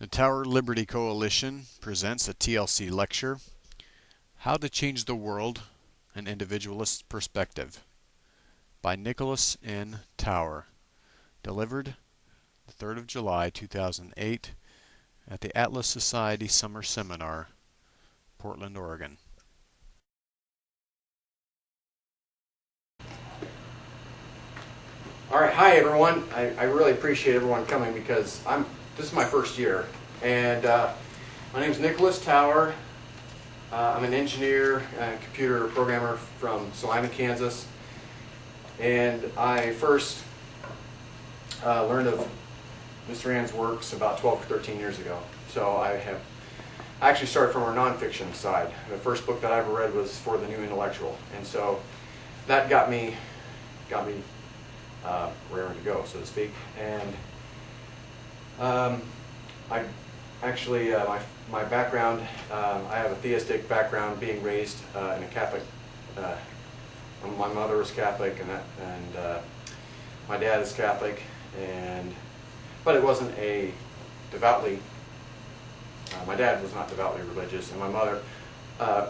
The Tower Liberty Coalition presents a TLC lecture, How to Change the World, an Individualist Perspective, by Nickalis and Tower, delivered the 3rd of July 2008 at the Atlas Society Summer Seminar, Portland, Oregon. All right, hi everyone. I really appreciate everyone coming because this is my first year, and my name is Nickalis Tower. I'm an engineer and computer programmer from Salina, Kansas, and I first learned of Mr. Rand's works about 12 or 13 years ago. So I actually started from our nonfiction side. The first book that I ever read was For the New Intellectual, and so that got me raring to go, so to speak. And I actually, my background, I have a theistic background, being raised in a Catholic. My mother was Catholic, and my dad is Catholic, but it wasn't a devoutly. My dad was not devoutly religious, and my mother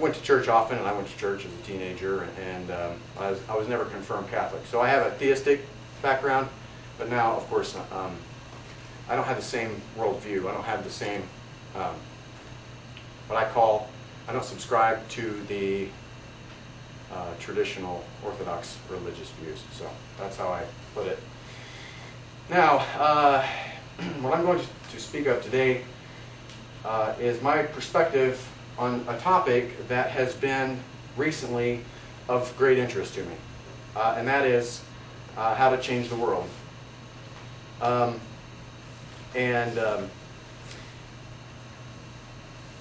went to church often, and I went to church as a teenager, and I was never confirmed Catholic. So I have a theistic background, but now, of course, I don't have the same worldview. I don't have the same, I don't subscribe to the traditional Orthodox religious views. So that's how I put it. Now, what I'm going to speak of today is my perspective on a topic that has been recently of great interest to me, and that is how to change the world.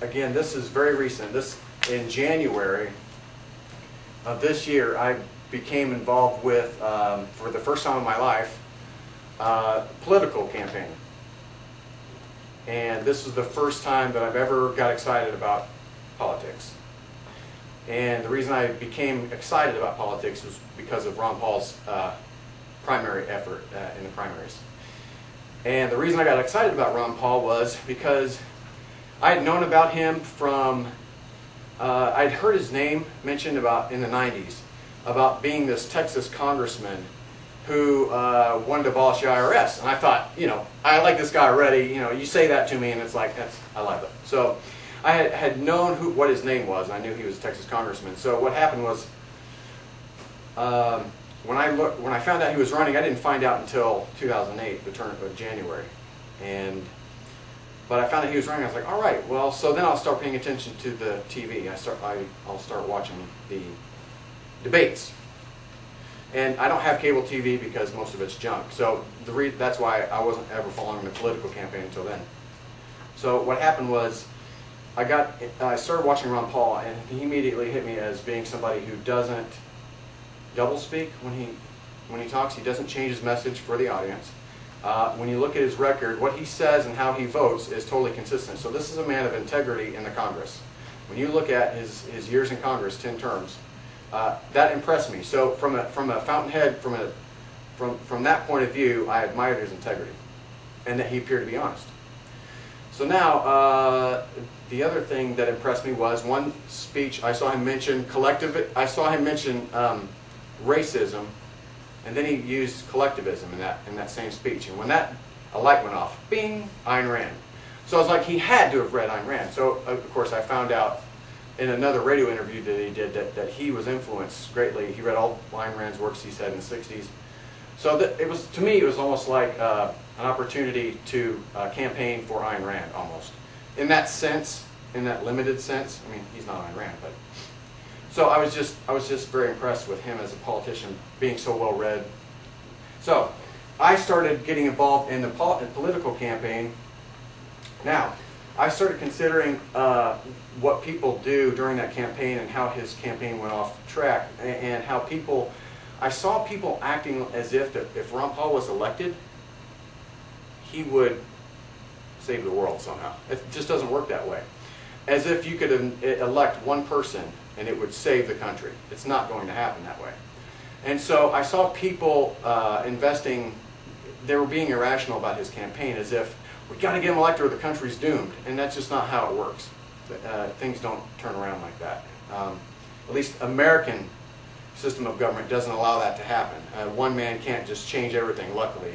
Again, this is very recent. In January of this year, I became involved with, for the first time in my life, political campaign. And this was the first time that I've ever got excited about politics. And the reason I became excited about politics was because of Ron Paul's primary effort in the primaries. And the reason I got excited about Ron Paul was because I had known about him from, I'd heard his name mentioned about in the 90s, about being this Texas congressman who wanted to abolish the IRS. And I thought, I like this guy already. You say that to me and it's like, I love it. So I had known what his name was, and I knew he was a Texas congressman. So what happened was, when I found out he was running, I didn't find out until 2008, the turn of January. But I found out he was running. I was like, all right, well, so then I'll start paying attention to the TV. I'll start watching the debates. And I don't have cable TV because most of it's junk. So that's why I wasn't ever following the political campaign until then. So what happened was, I started watching Ron Paul, and he immediately hit me as being somebody who doesn't doublespeak when he talks. He doesn't change his message for the audience. When you look at his record, what he says and how he votes is totally consistent. So this is a man of integrity in the Congress. When you look at his years in Congress, 10 terms, that impressed me. So from a fountainhead, from that point of view, I admired his integrity, and that he appeared to be honest. So now, the other thing that impressed me was one speech I saw him mention racism, and then he used collectivism in that same speech. And when a light went off, bing, Ayn Rand. So I was like, he had to have read Ayn Rand. So of course I found out in another radio interview that he did that he was influenced greatly. He read all Ayn Rand's works, he said, in the 60s. So to me, it was almost like an opportunity to campaign for Ayn Rand, almost. In that sense, in that limited sense. I mean, he's not Ayn Rand, but. So I was just very impressed with him as a politician, being so well read. So I started getting involved in the political campaign. Now, I started considering what people do during that campaign and how his campaign went off track, and how I saw people acting as if Ron Paul was elected, he would save the world somehow. It just doesn't work that way. As if you could elect one person and it would save the country. It's not going to happen that way. And so I saw people investing, they were being irrational about his campaign, as if we got to get him elected or the country's doomed. And that's just not how it works. Things don't turn around like that. At least American system of government doesn't allow that to happen. One man can't just change everything, luckily.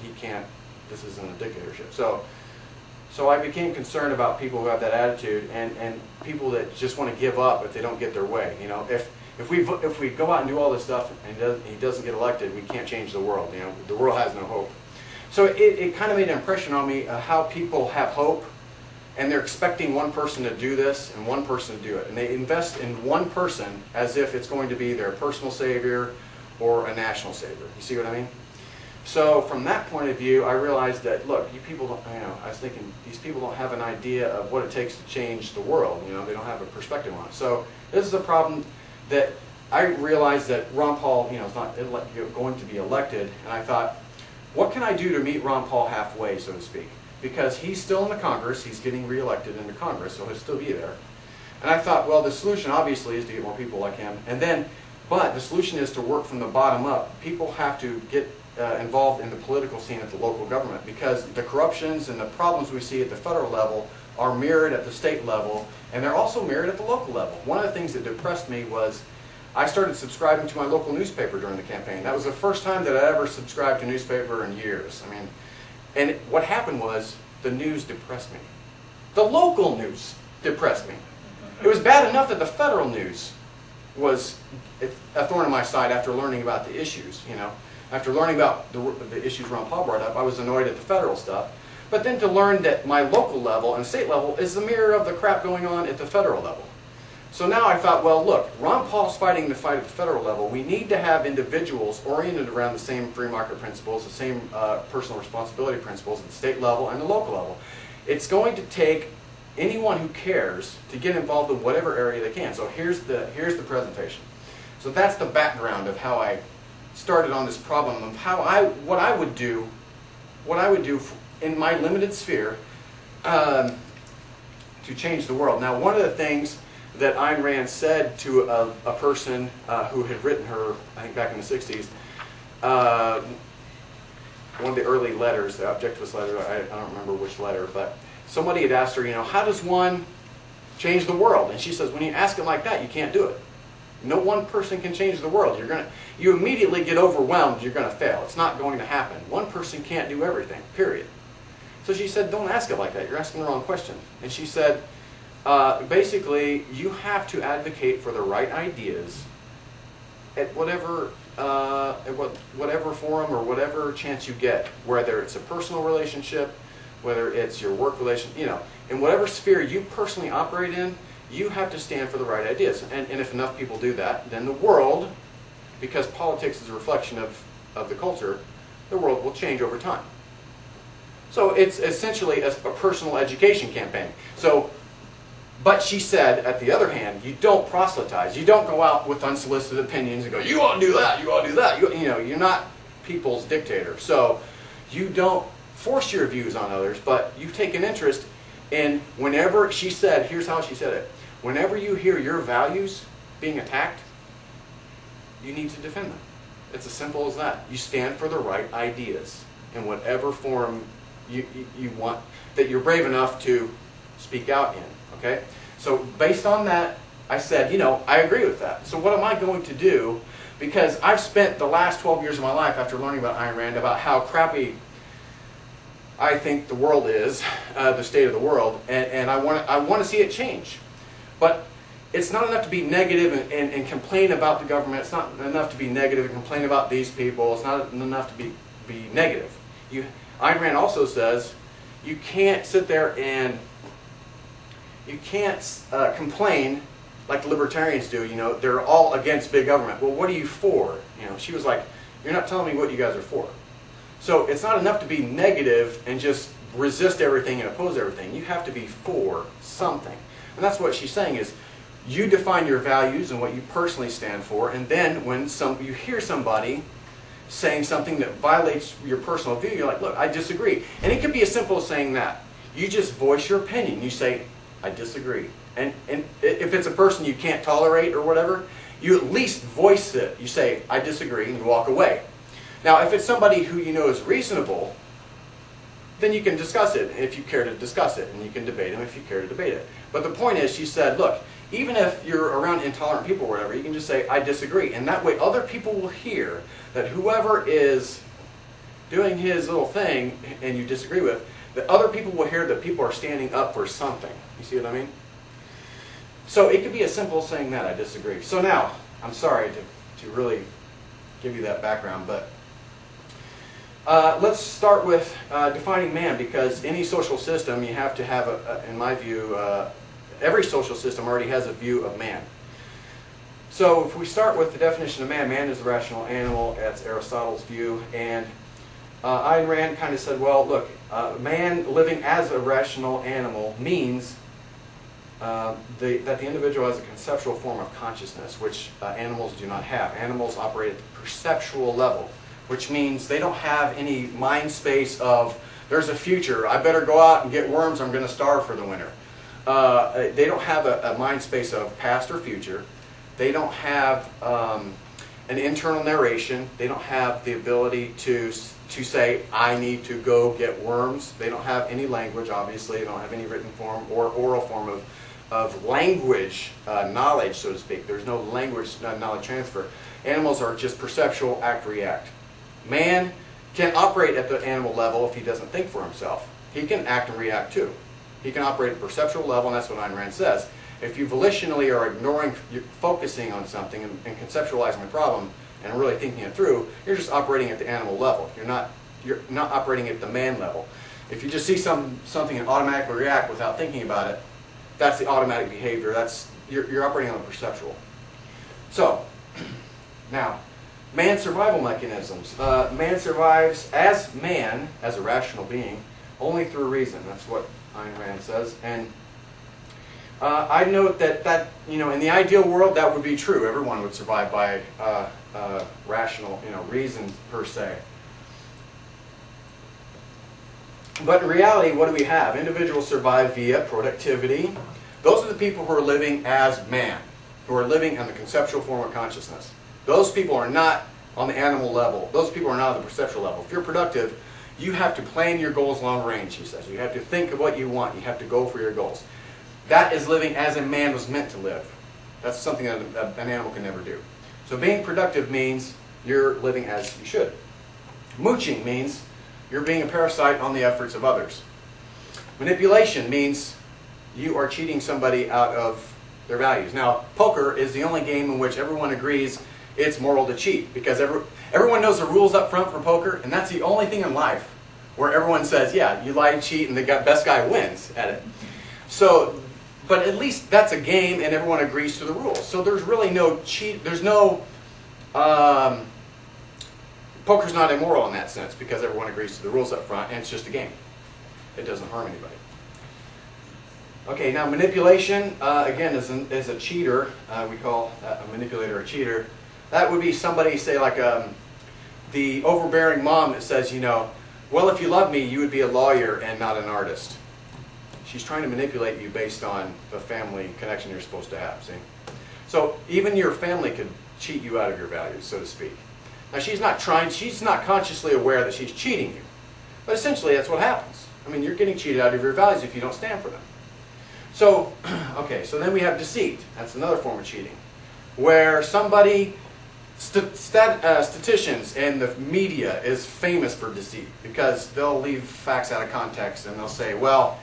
He can't. This isn't a dictatorship. So I became concerned about people who have that attitude and people that just want to give up if they don't get their way. You know, if we go out and do all this stuff and he doesn't get elected, we can't change the world. You know, the world has no hope. So it kind of made an impression on me how people have hope, and they're expecting one person to do this and one person to do it, and they invest in one person as if it's going to be their personal savior or a national savior. You see what I mean? So from that point of view, I realized that, look, you people don't, you know, I was thinking, these people don't have an idea of what it takes to change the world. You know, they don't have a perspective on it. So this is a problem that I realized that Ron Paul, you know, is not going to be elected, and I thought, what can I do to meet Ron Paul halfway, so to speak? Because he's still in the Congress, he's getting reelected into Congress, so he'll still be there. And I thought, well, the solution obviously is to get more people like him, but the solution is to work from the bottom up. People have to get involved in the political scene at the local government, because the corruptions and the problems we see at the federal level are mirrored at the state level, and they're also mirrored at the local level. One of the things that depressed me was I started subscribing to my local newspaper during the campaign. That was the first time that I ever subscribed to a newspaper in years. I mean, and what happened was the news depressed me. The local news depressed me. It was bad enough that the federal news was a thorn in my side after learning about the issues, you know. After learning about the issues Ron Paul brought up, I was annoyed at the federal stuff. But then to learn that my local level and state level is the mirror of the crap going on at the federal level. So now I thought, well, look, Ron Paul's fighting the fight at the federal level. We need to have individuals oriented around the same free market principles, the same personal responsibility principles at the state level and the local level. It's going to take anyone who cares to get involved in whatever area they can. So here's the presentation. So that's the background of how I started on this problem of what I would do in my limited sphere to change the world. Now, one of the things that Ayn Rand said to a person who had written her, I think back in the 60s, one of the early letters, the objectivist letter, I don't remember which letter, but somebody had asked her, you know, how does one change the world? And she says, when you ask it like that, you can't do it. No one person can change the world. You immediately get overwhelmed, you're going to fail. It's not going to happen. One person can't do everything, period. So she said, don't ask it like that. You're asking the wrong question. And she said, basically, you have to advocate for the right ideas at whatever forum or whatever chance you get, whether it's a personal relationship, whether it's your work relation, you know, in whatever sphere you personally operate in, you have to stand for the right ideas. And if enough people do that, then the world, because politics is a reflection of the culture, the world will change over time. So it's essentially a personal education campaign. So, but she said, at the other hand, you don't proselytize. You don't go out with unsolicited opinions and go, you ought to do that, you ought to do that. You know, you're not people's dictator. So you don't force your views on others, but you take an interest in whenever, she said, here's how she said it, whenever you hear your values being attacked, you need to defend them. It's as simple as that. You stand for the right ideas in whatever form you want, that you're brave enough to speak out in. Okay? So based on that, I said, you know, I agree with that. So what am I going to do? Because I've spent the last 12 years of my life after learning about Ayn Rand about how crappy I think the world is, the state of the world, and I want to see it change. But it's not enough to be negative and complain about the government. It's not enough to be negative and complain about these people. It's not enough to be negative. Ayn Rand also says you can't sit there and you can't complain like the libertarians do. You know, they're all against big government. Well, what are you for? You know, she was like, you're not telling me what you guys are for. So it's not enough to be negative and just resist everything and oppose everything. You have to be for something. And that's what she's saying is, you define your values and what you personally stand for, and then when you hear somebody saying something that violates your personal view, you're like, look, I disagree. And it could be as simple as saying that. You just voice your opinion. You say, I disagree. And if it's a person you can't tolerate or whatever, you at least voice it. You say, I disagree, and you walk away. Now, if it's somebody who you know is reasonable, then you can discuss it if you care to discuss it, and you can debate them if you care to debate it. But the point is, she said, look, even if you're around intolerant people or whatever, you can just say, I disagree. And that way other people will hear that whoever is doing his little thing and you disagree with, that other people will hear that people are standing up for something. You see what I mean? So it could be as simple as saying that, I disagree. So now, I'm sorry to really give you that background, but let's start with defining man, because any social system, you have to have, in my view, every social system already has a view of man. So if we start with the definition of man, man is a rational animal. That's Aristotle's view. And Ayn Rand kind of said, well, look, man living as a rational animal means that the individual has a conceptual form of consciousness, which animals do not have. Animals operate at the perceptual level, which means they don't have any mind space of, there's a future, I better go out and get worms, I'm going to starve for the winter. They don't have a mind space of past or future. They don't have an internal narration. They don't have the ability to say, I need to go get worms. They don't have any language, obviously. They don't have any written form or oral form of language knowledge, so to speak. There's no language knowledge transfer. Animals are just perceptual, act, react. Man can operate at the animal level if he doesn't think for himself. He can act and react too. He can operate at a perceptual level, and that's what Ayn Rand says. If you volitionally are ignoring, you're focusing on something and conceptualizing the problem and really thinking it through, you're just operating at the animal level. You're not operating at the man level. If you just see something and automatically react without thinking about it, that's the automatic behavior. You're operating on the perceptual. So, now, man's survival mechanisms. Man survives as man, as a rational being, only through reason. That's what Ayn Rand says. And I note that in the ideal world that would be true. Everyone would survive by rational reason per se. But in reality, what do we have? Individuals survive via productivity. Those are the people who are living as man, who are living in the conceptual form of consciousness. Those people are not on the animal level. Those people are not on the perceptual level. If you're productive, you have to plan your goals long range, he says. You have to think of what you want. You have to go for your goals. That is living as a man was meant to live. That's something that an animal can never do. So being productive means you're living as you should. Mooching means you're being a parasite on the efforts of others. Manipulation means you are cheating somebody out of their values. Now, poker is the only game in which everyone agrees it's moral to cheat, because everyone knows the rules up front for poker, and that's the only thing in life where everyone says, yeah, you lie, cheat, and the best guy wins at it. So, but at least that's a game, and everyone agrees to the rules. So there's really no cheat. There's no poker's not immoral in that sense, because everyone agrees to the rules up front, and it's just a game. It doesn't harm anybody. Okay, now manipulation, again, is a cheater. We call a manipulator a cheater. That would be somebody, say, like the overbearing mom that says, well, if you love me, you would be a lawyer and not an artist. She's trying to manipulate you based on the family connection you're supposed to have, see? So even your family could cheat you out of your values, so to speak. Now, she's not consciously aware that she's cheating you. But essentially, that's what happens. I mean, you're getting cheated out of your values if you don't stand for them. So, okay, so then we have deceit. That's another form of cheating. Where somebody, statisticians and the media is famous for deceit, because they'll leave facts out of context and they'll say, well,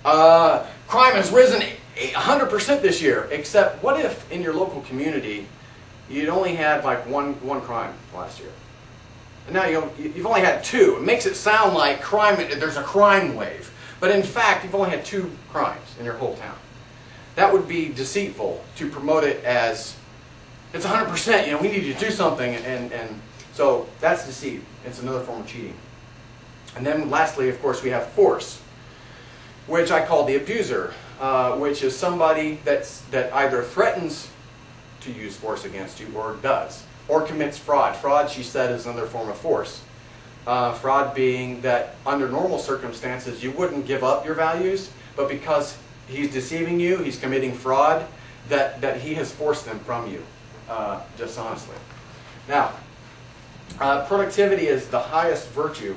crime has risen 100% this year, except what if in your local community you'd only had like one crime last year? And now you've only had two. It makes it sound like there's a crime wave. But in fact, you've only had 2 crimes in your whole town. That would be deceitful to promote it as, it's 100%, we need you to do something. And so that's deceit. It's another form of cheating. And then lastly, of course, we have force, which I call the abuser, which is somebody that either threatens to use force against you or does, or commits fraud. Fraud, she said, is another form of force. Fraud being that under normal circumstances you wouldn't give up your values, but because he's deceiving you, he's committing fraud, that he has forced them from you, dishonestly. Now, productivity is the highest virtue.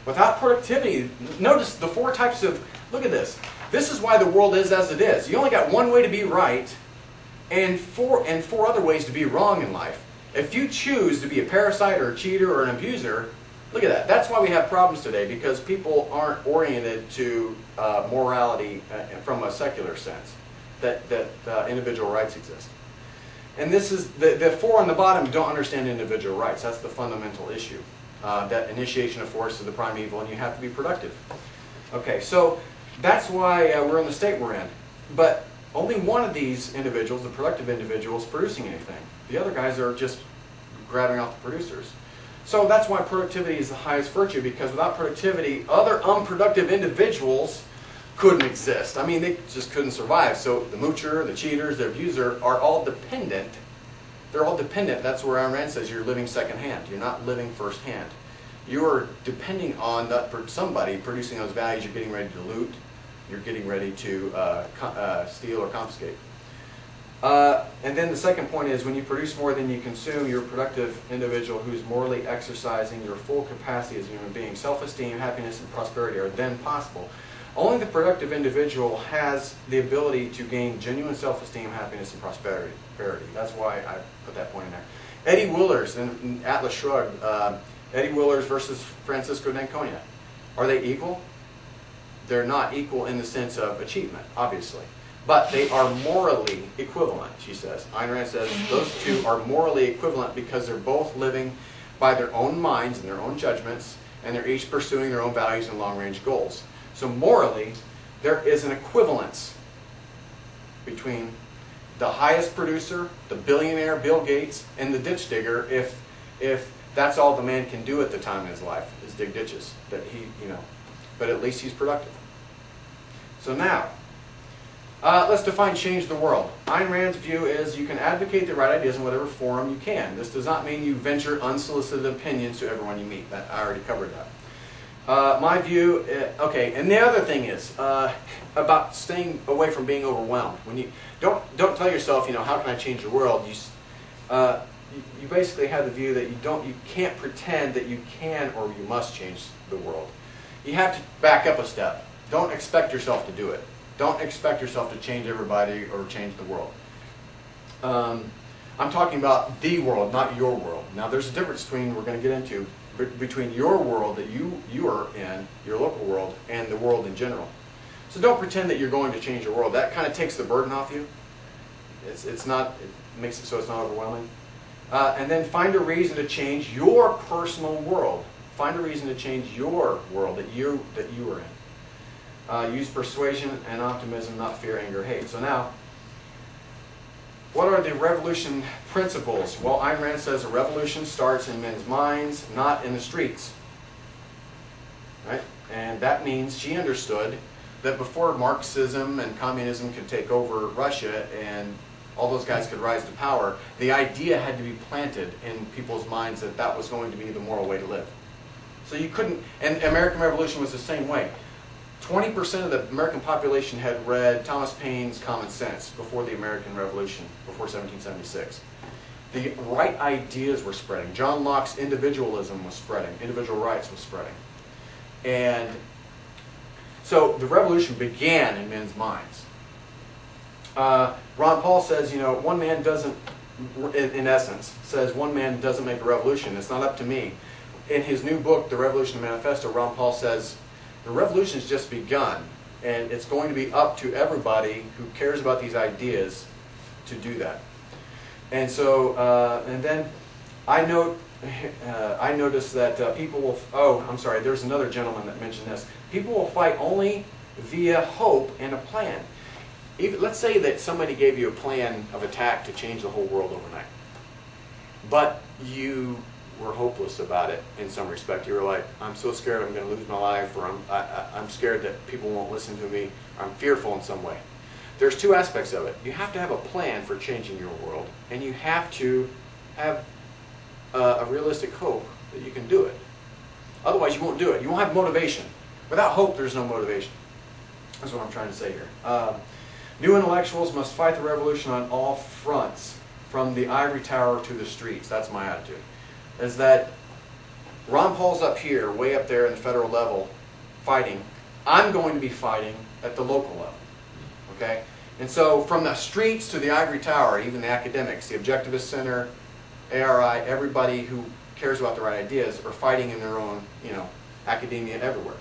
Without productivity, notice the four types of, look at this. This is why the world is as it is. You only got one way to be right and four other ways to be wrong in life. If you choose to be a parasite or a cheater or an abuser, look at that. That's why we have problems today, because people aren't oriented to morality from a secular sense, that individual rights exist. And this is, the four on the bottom don't understand individual rights. That's the fundamental issue. That initiation of force is the prime evil, and you have to be productive. Okay, so that's why we're in the state we're in. But only one of these individuals, the productive individual, is producing anything. The other guys are just grabbing off the producers. So that's why productivity is the highest virtue, because without productivity, other unproductive individuals couldn't exist. I mean, they just couldn't survive. So the moocher, the cheaters, the abuser are all dependent. They're all dependent. That's where Ayn Rand says you're living secondhand. You're not living firsthand. You're depending on somebody producing those values. You're getting ready to loot. You're getting ready to steal or confiscate. And then the second point is, when you produce more than you consume, you're a productive individual who's morally exercising your full capacity as a human being. Self-esteem, happiness, and prosperity are then possible. Only the productive individual has the ability to gain genuine self-esteem, happiness, and prosperity. That's why I put that point in there. Eddie Willers in Atlas Shrugged, Eddie Willers versus Francisco d'Anconia. Are they equal? They're not equal in the sense of achievement, obviously. But they are morally equivalent, she says. Ayn Rand says those two are morally equivalent because they're both living by their own minds and their own judgments, and they're each pursuing their own values and long-range goals. So morally, there is an equivalence between the highest producer, the billionaire Bill Gates, and the ditch digger, if that's all the man can do at the time in his life, is dig ditches. That he, but at least he's productive. So now, let's define change the world. Ayn Rand's view is you can advocate the right ideas in whatever forum you can. This does not mean you venture unsolicited opinions to everyone you meet. I already covered that. My view, okay, and the other thing is about staying away from being overwhelmed. When you don't tell yourself, how can I change the world? You basically have the view that you can't pretend that you can or you must change the world. You have to back up a step. Don't expect yourself to do it. Don't expect yourself to change everybody or change the world. I'm talking about the world, not your world. Now, there's a difference between, we're going to get into, between your world that you are in, your local world, and the world in general. So don't pretend that you're going to change your world. That kind of takes the burden off you. It makes it so it's not overwhelming. And then find a reason to change your personal world. Find a reason to change your world that you are in. Use persuasion and optimism, not fear, anger, hate. So now, what are the revolution principles? Well, Ayn Rand says a revolution starts in men's minds, not in the streets. Right? And that means she understood that before Marxism and communism could take over Russia and all those guys could rise to power, the idea had to be planted in people's minds that that was going to be the moral way to live. So you couldn't, and the American Revolution was the same way. 20% of the American population had read Thomas Paine's Common Sense before the American Revolution, before 1776. The right ideas were spreading. John Locke's individualism was spreading. Individual rights was spreading. And so the revolution began in men's minds. Ron Paul says, one man doesn't, in essence, says one man doesn't make a revolution. It's not up to me. In his new book, The Revolution Manifesto, Ron Paul says, the revolution has just begun, and it's going to be up to everybody who cares about these ideas to do that. And so, and then I noticed that people will, there's another gentleman that mentioned this. People will fight only via hope and a plan. Let's say that somebody gave you a plan of attack to change the whole world overnight, but you were hopeless about it in some respect. You were like, I'm so scared I'm going to lose my life, or I'm scared that people won't listen to me, or I'm fearful in some way. There's two aspects of it. You have to have a plan for changing your world, and you have to have a realistic hope that you can do it. Otherwise, you won't do it. You won't have motivation. Without hope, there's no motivation. That's what I'm trying to say here. New intellectuals must fight the revolution on all fronts, from the ivory tower to the streets. That's my attitude. Is that Ron Paul's up here, way up there in the federal level, fighting. I'm going to be fighting at the local level. Okay? And so from the streets to the ivory tower, even the academics, the Objectivist Center, ARI, everybody who cares about the right ideas are fighting in their own, academia everywhere.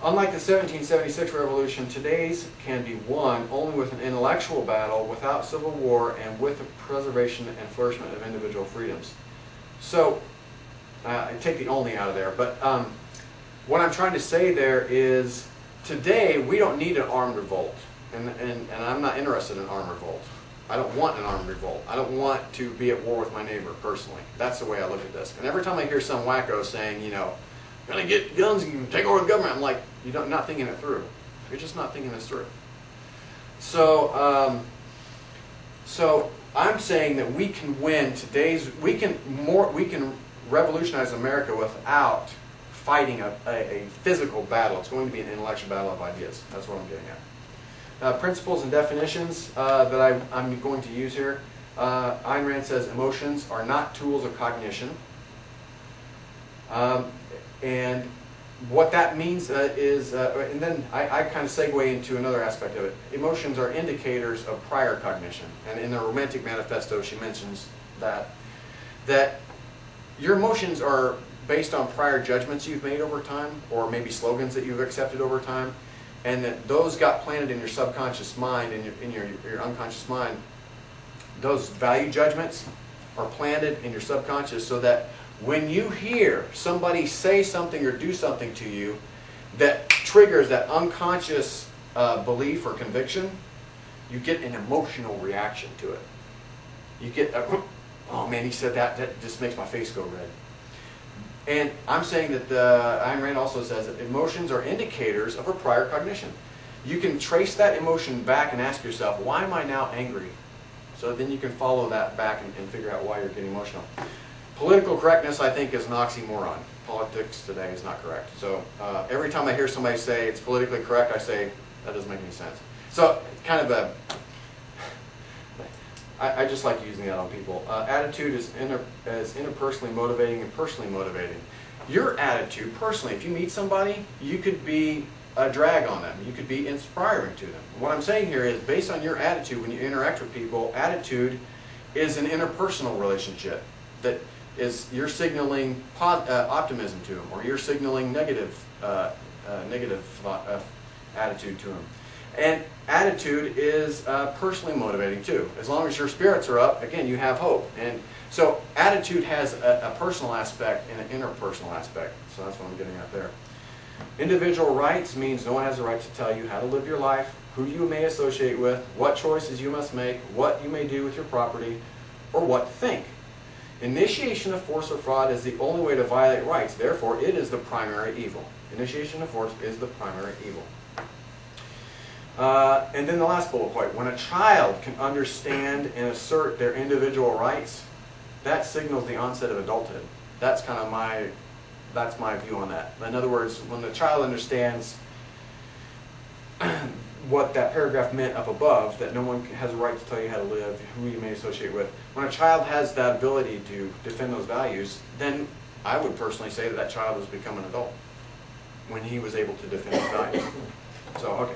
Unlike the 1776 revolution, today's can be won only with an intellectual battle, without civil war, and with the preservation and flourishment of individual freedoms. So, I take the only out of there, but what I'm trying to say there is, today we don't need an armed revolt, and I'm not interested in an armed revolt. I don't want an armed revolt. I don't want to be at war with my neighbor personally. That's the way I look at this. And every time I hear some wacko saying, gonna get guns and take over the government, I'm like, you're not thinking it through. You're just not thinking this through. So, so I'm saying that we can win we can revolutionize America without fighting a physical battle. It's going to be an intellectual battle of ideas. That's what I'm getting at. Principles and definitions that I'm going to use here. Ayn Rand says emotions are not tools of cognition. And what that means is, and then I kind of segue into another aspect of it. Emotions are indicators of prior cognition. And in the Romantic Manifesto, she mentions that your emotions are based on prior judgments you've made over time, or maybe slogans that you've accepted over time, and that those got planted in your subconscious mind, in your unconscious mind. Those value judgments are planted in your subconscious, so that when you hear somebody say something or do something to you that triggers that unconscious belief or conviction, you get an emotional reaction to it. You get a, oh man, he said that, that just makes my face go red. And I'm saying that Ayn Rand also says that emotions are indicators of a prior cognition. You can trace that emotion back and ask yourself, why am I now angry? So then you can follow that back and figure out why you're getting emotional. Political correctness, I think, is an oxymoron. Politics today is not correct. So every time I hear somebody say it's politically correct, I say, that doesn't make any sense. So kind of I just like using that on people. Attitude is interpersonally motivating and personally motivating. Your attitude, personally, if you meet somebody, you could be a drag on them. You could be inspiring to them. What I'm saying here is, based on your attitude when you interact with people, attitude is an interpersonal relationship that is, you're signaling optimism to them, or you're signaling negative attitude to them. And attitude is personally motivating too. As long as your spirits are up, again, you have hope. And so attitude has a personal aspect and an interpersonal aspect. So that's what I'm getting at there. Individual rights means no one has the right to tell you how to live your life, who you may associate with, what choices you must make, what you may do with your property, or what to think. Initiation of force or fraud is the only way to violate rights. Therefore, it is the primary evil. Initiation of force is the primary evil. And then the last bullet point, when a child can understand and assert their individual rights, that signals the onset of adulthood. That's kind of my view on that. In other words, when the child understands what that paragraph meant up above, that no one has a right to tell you how to live, who you may associate with, when a child has that ability to defend those values, then I would personally say that that child has become an adult when he was able to defend his values. So, okay.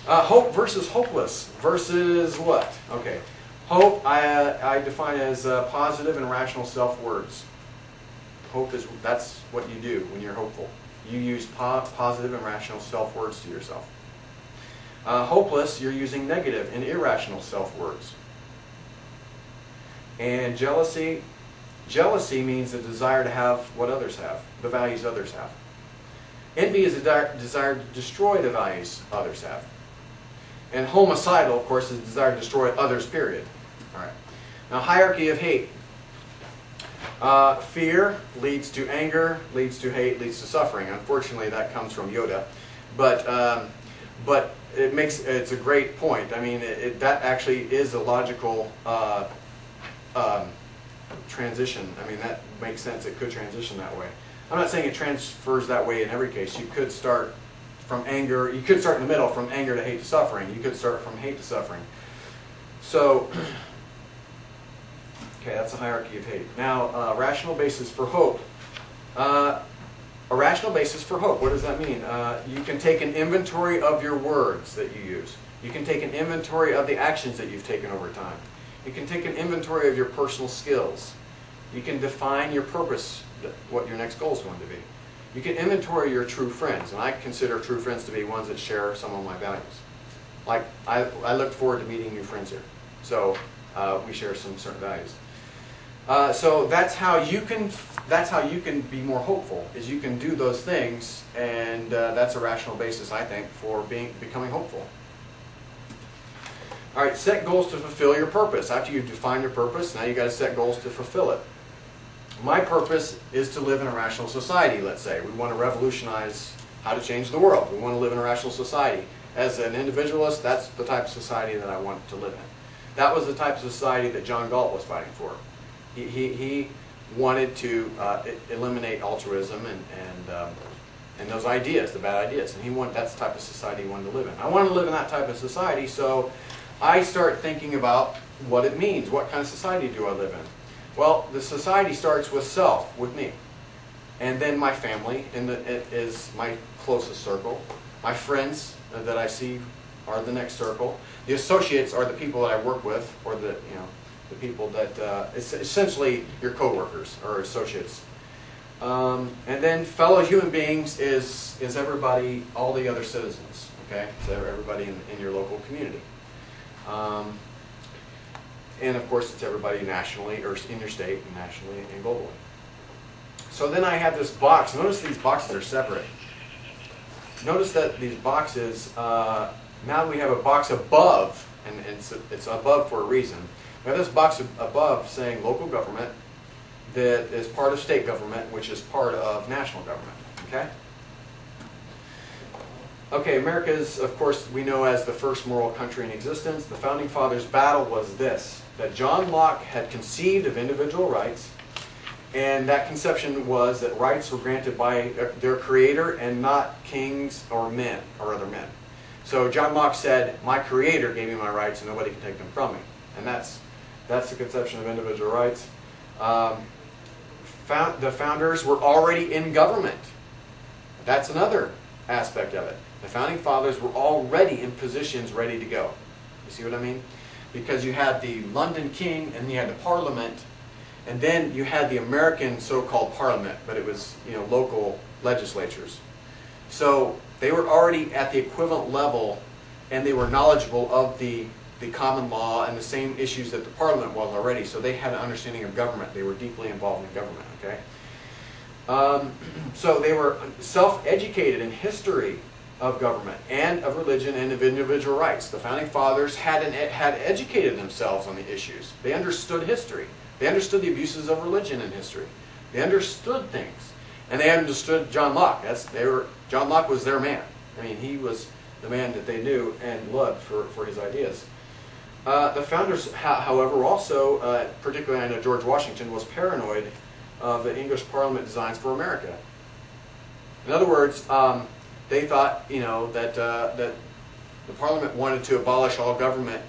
Hope versus hopeless versus what? Okay. Hope I define as positive and rational self-words. Hope is, that's what you do when you're hopeful. You use positive and rational self-words to yourself. Hopeless, you're using negative and irrational self-words. And jealousy means the desire to have what others have, the values others have. Envy is a desire to destroy the values others have. And homicidal, of course, is the desire to destroy others, period. All right. Now, hierarchy of hate. Fear leads to anger, leads to hate, leads to suffering. Unfortunately, that comes from Yoda. But it's a great point. I mean, that actually is a logical transition. I mean, that makes sense. It could transition that way. I'm not saying it transfers that way in every case. You could start from anger. You could start in the middle, from anger to hate to suffering. You could start from hate to suffering. So, Okay, that's a hierarchy of hate. Now, rational basis for hope. A rational basis for hope, what does that mean? You can take an inventory of your words that you use. You can take an inventory of the actions that you've taken over time. You can take an inventory of your personal skills. You can define your purpose, what your next goal is going to be. You can inventory your true friends, and I consider true friends to be ones that share some of my values. Like, I look forward to meeting new friends here. So, we share some certain values. So that's how you can be more hopeful, is you can do those things, and that's a rational basis, I think, for becoming hopeful. All right, set goals to fulfill your purpose. After you define your purpose, now you got to set goals to fulfill it. My purpose is to live in a rational society, let's say. We want to revolutionize how to change the world. We want to live in a rational society. As an individualist, that's the type of society that I want to live in. That was the type of society that John Galt was fighting for. He wanted to eliminate altruism and those ideas, the bad ideas. And that's the type of society he wanted to live in. I want to live in that type of society, so I start thinking about what it means. What kind of society do I live in? Well, the society starts with self, with me. And then my family is my closest circle. My friends that I see are the next circle. The associates are the people that I work with, or the people that, it's essentially your coworkers or associates. And then fellow human beings is everybody, all the other citizens, okay? So everybody in your local community. And of course it's everybody nationally, or in your state, and nationally, and globally. So then I have this box. Notice these boxes are separate. Notice that these boxes, now we have a box above, and it's above for a reason. We have this box above saying local government that is part of state government, which is part of national government, okay? Okay, America is, of course, we know as the first moral country in existence. The Founding Fathers' battle was this, that John Locke had conceived of individual rights, and that conception was that rights were granted by their creator and not kings or men, or other men. So John Locke said, my creator gave me my rights and nobody can take them from me. And that's the conception of individual rights. The founders were already in government. That's another aspect of it. The Founding Fathers were already in positions ready to go. You see what I mean? Because you had the London King and you had the Parliament, and then you had the American so-called Parliament, but it was local legislatures. So they were already at the equivalent level, and they were knowledgeable of the common law and the same issues that the Parliament was already. So they had an understanding of government. They were deeply involved in government. Okay. So they were self-educated in history of government and of religion and of individual rights. The Founding Fathers had educated themselves on the issues. They understood history. They understood the abuses of religion in history. They understood things. And they understood John Locke. John Locke was their man. I mean, he was the man that they knew and loved for his ideas. The founders, however, also, particularly I know George Washington, was paranoid of the English Parliament designs for America. In other words, they thought, that the Parliament wanted to abolish all government,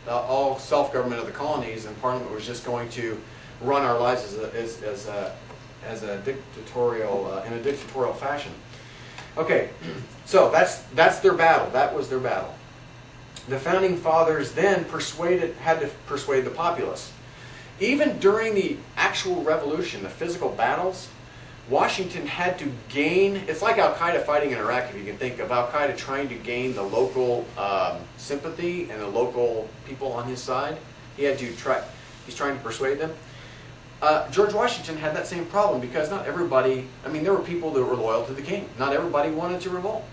all self-government of the colonies, and Parliament was just going to run our lives as a dictatorial, in a dictatorial fashion. Okay, so that's their battle. That was their battle. The Founding Fathers then had to persuade the populace. Even during the actual revolution, the physical battles, Washington had to gain, it's like Al-Qaeda fighting in Iraq, if you can think of Al-Qaeda trying to gain the local sympathy and the local people on his side. He's trying to persuade them. George Washington had that same problem because not everybody, there were people that were loyal to the king. Not everybody wanted to revolt.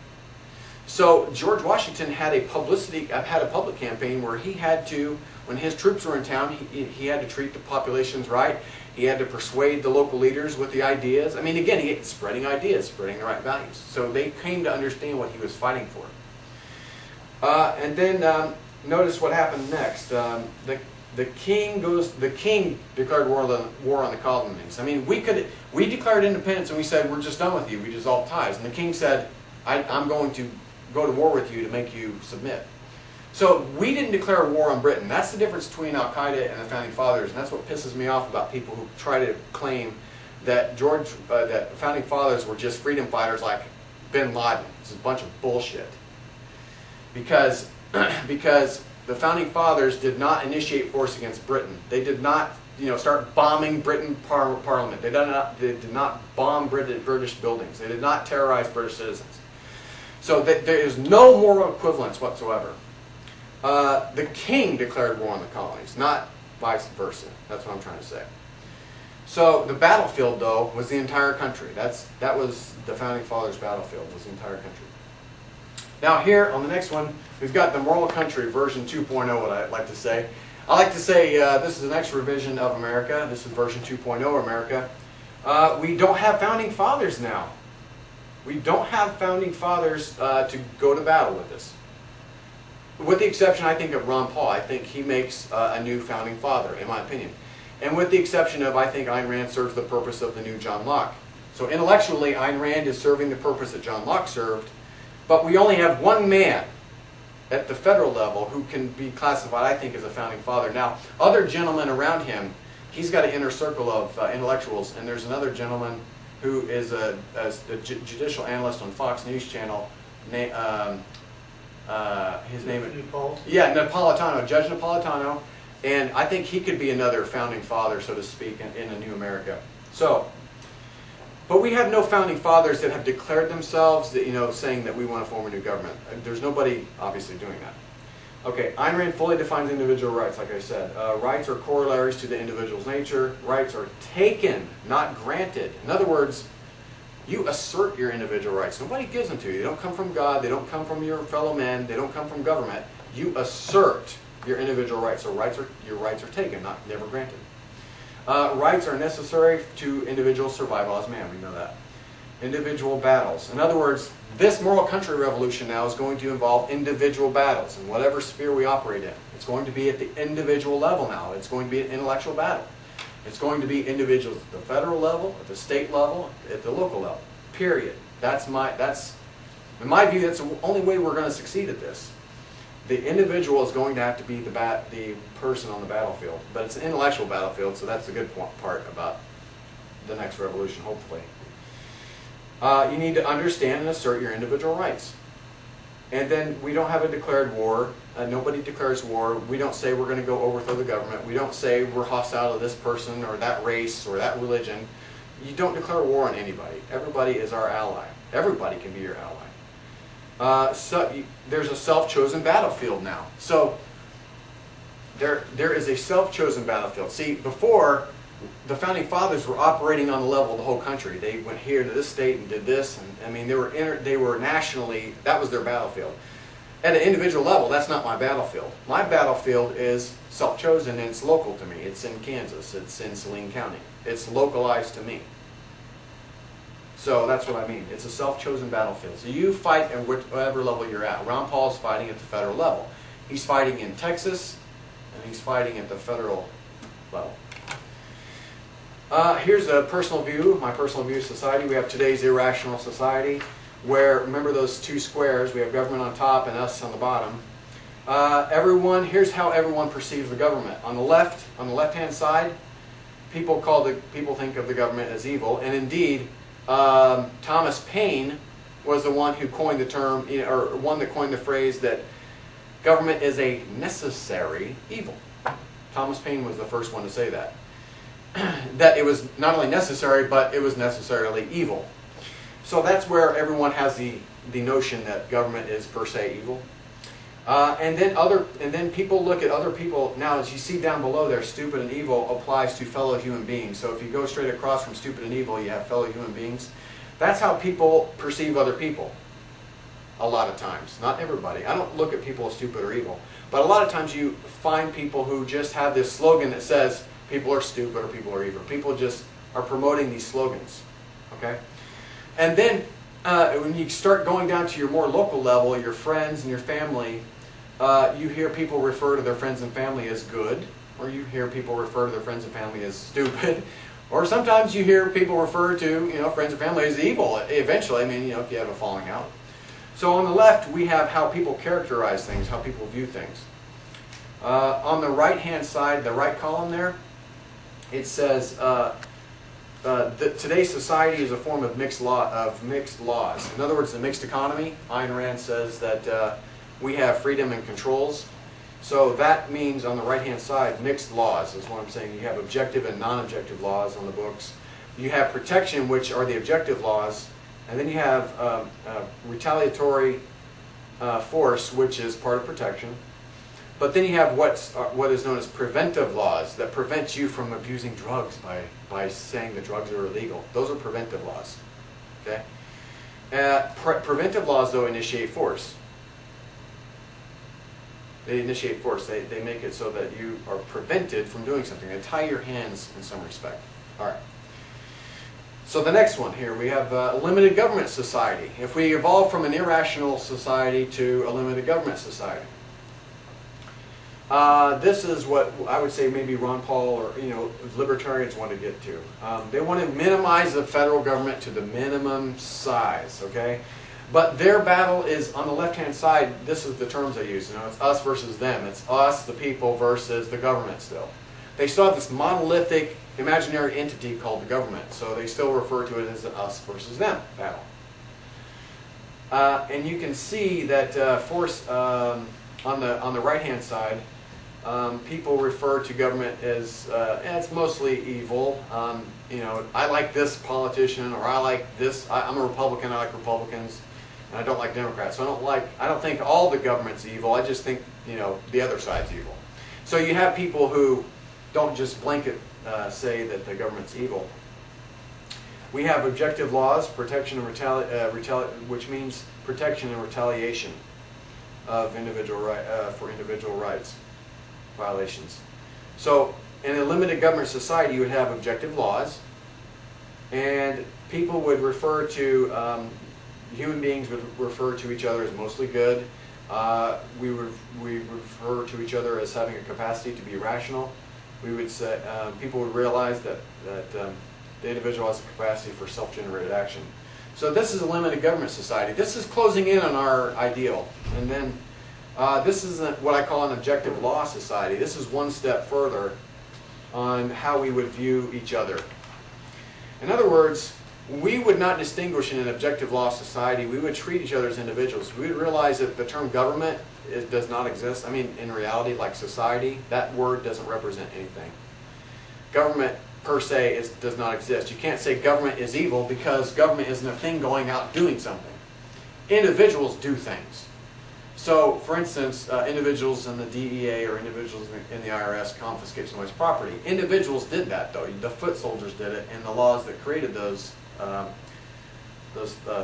So George Washington had a public campaign where he had to, when his troops were in town, he had to treat the populations right. He had to persuade the local leaders with the ideas. Again, he spreading ideas, spreading the right values. So they came to understand what he was fighting for. And then notice what happened next. The king declared war on the colonies. We declared independence and we said, we're just done with you. We dissolved ties. And the king said, I'm going to go to war with you to make you submit. So we didn't declare war on Britain. That's the difference between Al-Qaeda and the Founding Fathers, and that's what pisses me off about people who try to claim that that Founding Fathers were just freedom fighters like bin Laden. It's a bunch of bullshit. Because the Founding Fathers did not initiate force against Britain. They did not, start bombing Britain Parliament. They did not bomb British buildings. They did not terrorize British citizens. So there is no moral equivalence whatsoever. The king declared war on the colonies, not vice versa. That's what I'm trying to say. So the battlefield, though, was the entire country. That was the Founding Fathers' battlefield, was the entire country. Now here, on the next one, we've got the Moral Country version 2.0, what I like to say. I like to say this is the next revision of America. This is version 2.0 of America. We don't have Founding Fathers now. We don't have Founding Fathers to go to battle with us. With the exception, I think, of Ron Paul. I think he makes a new Founding Father, in my opinion. And with the exception of, I think Ayn Rand serves the purpose of the new John Locke. So intellectually, Ayn Rand is serving the purpose that John Locke served, but we only have one man at the federal level who can be classified, I think, as a Founding Father. Now, other gentlemen around him, he's got an inner circle of intellectuals, and there's another gentleman who is a judicial analyst on Fox News Channel, his name is... Yeah, Napolitano, Judge Napolitano. And I think he could be another Founding Father, so to speak, in a new America. So, but we have no Founding Fathers that have declared themselves, that, saying that we want to form a new government. There's nobody, obviously, doing that. Okay, Ayn Rand fully defines individual rights, like I said. Rights are corollaries to the individual's nature. Rights are taken, not granted. In other words, you assert your individual rights. Nobody gives them to you. They don't come from God. They don't come from your fellow men. They don't come from government. You assert your individual rights. So your rights are taken, never granted. Rights are necessary to individual survival as man. We know that. Individual battles. In other words, this moral country revolution now is going to involve individual battles in whatever sphere we operate in. It's going to be at the individual level now. It's going to be an intellectual battle. It's going to be individuals at the federal level, at the state level, at the local level. Period. In my view, that's the only way we're going to succeed at this. The individual is going to have to be the person on the battlefield, but it's an intellectual battlefield, so that's the good part about the next revolution, hopefully. You need to understand and assert your individual rights. And then we don't have a declared war. Nobody declares war. We don't say we're going to go overthrow the government. We don't say we're hostile to this person or that race or that religion. You don't declare war on anybody. Everybody is our ally. Everybody can be your ally. There's a self-chosen battlefield now. So there is a self-chosen battlefield. See, before, the Founding Fathers were operating on the level of the whole country. They went here to this state and did this, and I mean they were nationally, that was their battlefield. At an individual level, that's not my battlefield. My battlefield is self-chosen and it's local to me. It's in Kansas. It's in Saline County. It's localized to me. So that's what I mean. It's a self-chosen battlefield. So you fight at whatever level you're at. Ron Paul's fighting at the federal level. He's fighting in Texas, and he's fighting at the federal level. Here's a personal view, my personal view of society. We have today's irrational society, where, remember those two squares, we have government on top and us on the bottom. Here's how everyone perceives the government. On the left-hand side, people think of the government as evil, and indeed, Thomas Paine was the one who coined the term, or one that coined the phrase that government is a necessary evil. Thomas Paine was the first one to say that. That it was not only necessary, but it was necessarily evil. So that's where everyone has the notion that government is per se evil. And then people look at other people. Now, as you see down below there, stupid and evil applies to fellow human beings. So if you go straight across from stupid and evil, you have fellow human beings. That's how people perceive other people. A lot of times. Not everybody. I don't look at people as stupid or evil. But a lot of times you find people who just have this slogan that says, people are stupid or people are evil. People just are promoting these slogans. Okay? And then when you start going down to your more local level, your friends and your family, you hear people refer to their friends and family as good, or you hear people refer to their friends and family as stupid, or sometimes you hear people refer to friends and family as evil. Eventually, if you have a falling out. So on the left, we have how people characterize things, how people view things. On the right-hand side, the right column there, it says that today's society is a form of mixed laws. In other words, the mixed economy. Ayn Rand says that we have freedom and controls. So that means on the right-hand side, mixed laws is what I'm saying. You have objective and non-objective laws on the books. You have protection, which are the objective laws. And then you have retaliatory force, which is part of protection. But then you have what is known as preventive laws that prevent you from abusing drugs by saying the drugs are illegal. Those are preventive laws. Okay? Preventive laws, though, initiate force. They initiate force. They make it so that you are prevented from doing something. They tie your hands in some respect. All right. So the next one here, we have a limited government society. If we evolve from an irrational society to a limited government society. This is what I would say maybe Ron Paul or libertarians want to get to. They want to minimize the federal government to the minimum size, okay? But their battle is on the left-hand side. This is the terms they use. It's us versus them. It's us, the people, versus the government still. They still have this monolithic imaginary entity called the government, so they still refer to it as an us versus them battle. And you can see that force on the right-hand side. People refer to government as it's mostly evil. I like this politician, or I like this. I'm a Republican. I like Republicans, and I don't like Democrats. So I don't think all the government's evil. I just think the other side's evil. So you have people who don't just blanket say that the government's evil. We have objective laws, protection and which means protection and retaliation of for individual rights violations. So in a limited government society, you would have objective laws, and people would refer to human beings would refer to each other as mostly good. We refer to each other as having a capacity to be rational. We would say people would realize that the individual has a capacity for self-generated action. So this is a limited government society. This is closing in on our ideal, and then. This is what I call an objective law society. This is one step further on how we would view each other. In other words, we would not distinguish in an objective law society. We would treat each other as individuals. We would realize that the term government does not exist. I mean, in reality, like society, that word doesn't represent anything. Government, per se, does not exist. You can't say government is evil because government isn't a thing going out doing something. Individuals do things. So, for instance, individuals in the DEA or individuals in the IRS confiscate somebody's property. Individuals did that, though. The foot soldiers did it, and the laws that created those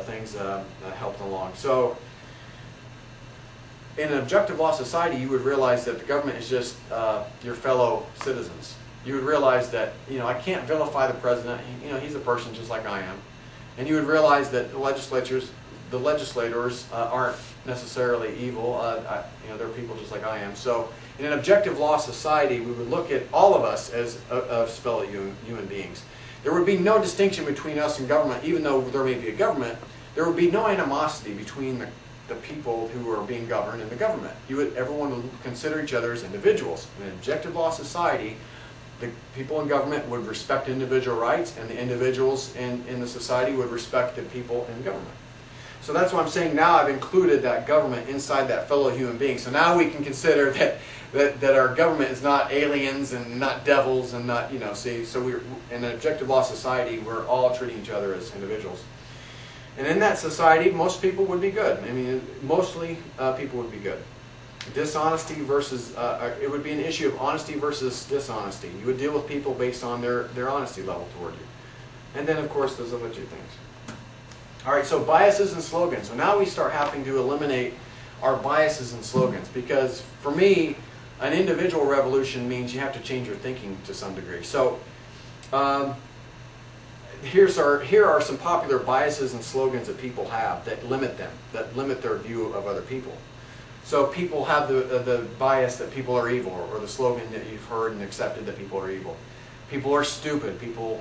things helped along. So, in an objective law society, you would realize that the government is just your fellow citizens. You would realize that I can't vilify the president. He's a person just like I am, and you would realize that the legislators aren't necessarily evil. They're people just like I am. So in an objective law society, we would look at all of us as fellow human beings. There would be no distinction between us and government, even though there may be a government. There would be no animosity between the people who are being governed and the government. Everyone would consider each other as individuals. In an objective law society, the people in government would respect individual rights, and the individuals in the society would respect the people in government. So that's why I'm saying now I've included that government inside that fellow human being. So now we can consider that our government is not aliens and not devils and not, so we're in an objective law society, we're all treating each other as individuals. And in that society, most people would be good. I mean, mostly people would be good. Dishonesty versus, it would be an issue of honesty versus dishonesty. You would deal with people based on their honesty level toward you. And then, of course, those other two things. All right, so biases and slogans. So now we start having to eliminate our biases and slogans, because for me, an individual revolution means you have to change your thinking to some degree. So here are some popular biases and slogans that people have that limit them, that limit their view of other people. So people have the bias that people are evil, or the slogan that you've heard and accepted that people are evil. People are stupid. People,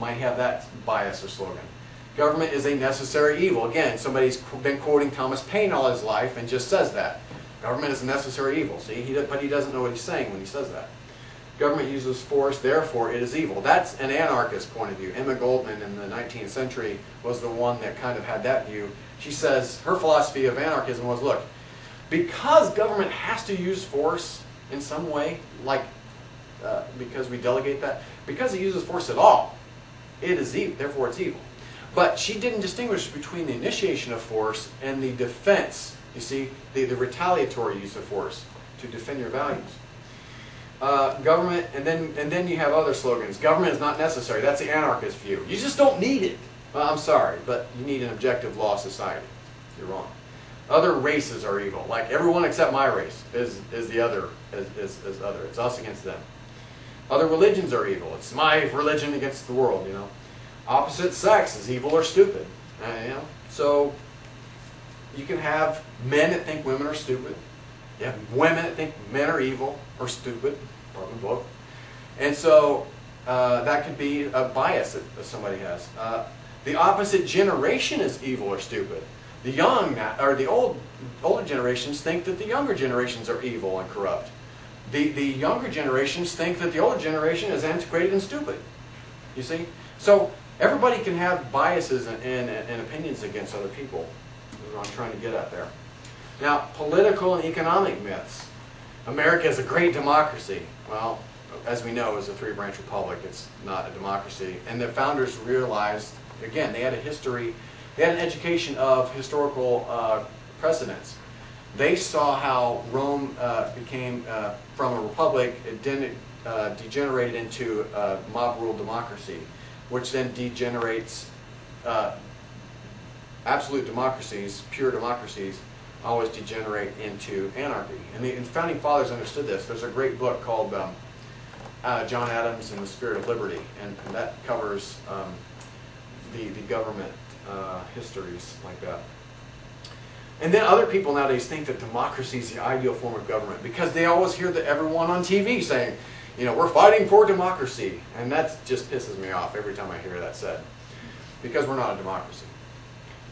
might have that bias or slogan. Government is a necessary evil. Again, somebody's been quoting Thomas Paine all his life and just says that. Government is a necessary evil. See, but he doesn't know what he's saying when he says that. Government uses force, therefore it is evil. That's an anarchist point of view. Emma Goldman in the 19th century was the one that kind of had that view. She says her philosophy of anarchism was, look, because government has to use force in some way, like because we delegate that, because it uses force at all, it is evil, therefore it's evil. But she didn't distinguish between the initiation of force and the defense, you see, the retaliatory use of force to defend your values. Government, and then you have other slogans. Government is not necessary. That's the anarchist view. You just don't need it. Well, I'm sorry, but you need an objective law society. You're wrong. Other races are evil. Like everyone except my race is the other, is other. It's us against them. Other religions are evil. It's my religion against the world, you know. Opposite sex is evil or stupid. You know. So you can have men that think women are stupid. You have women that think men are evil or stupid, probably both. And so that could be a bias that somebody has. The opposite generation is evil or stupid. The young, or the older generations think that the younger generations are evil and corrupt. The younger generations think that the older generation is antiquated and stupid. You see? So everybody can have biases and opinions against other people. That's what I'm trying to get at there. Now, political and economic myths. America is a great democracy. Well, as we know, it's a three-branch republic. It's not a democracy. And the founders realized, again, they had a history, they had an education of historical precedents. They saw how Rome became, from a republic, it degenerated into a mob-ruled democracy, which then degenerates absolute democracies, pure democracies, always degenerate into anarchy. And the Founding Fathers understood this. There's a great book called John Adams and the Spirit of Liberty, and that covers the government histories like that. And then other people nowadays think that democracy is the ideal form of government because they always hear that everyone on TV saying, you know, we're fighting for democracy. And that just pisses me off every time I hear that said, because we're not a democracy.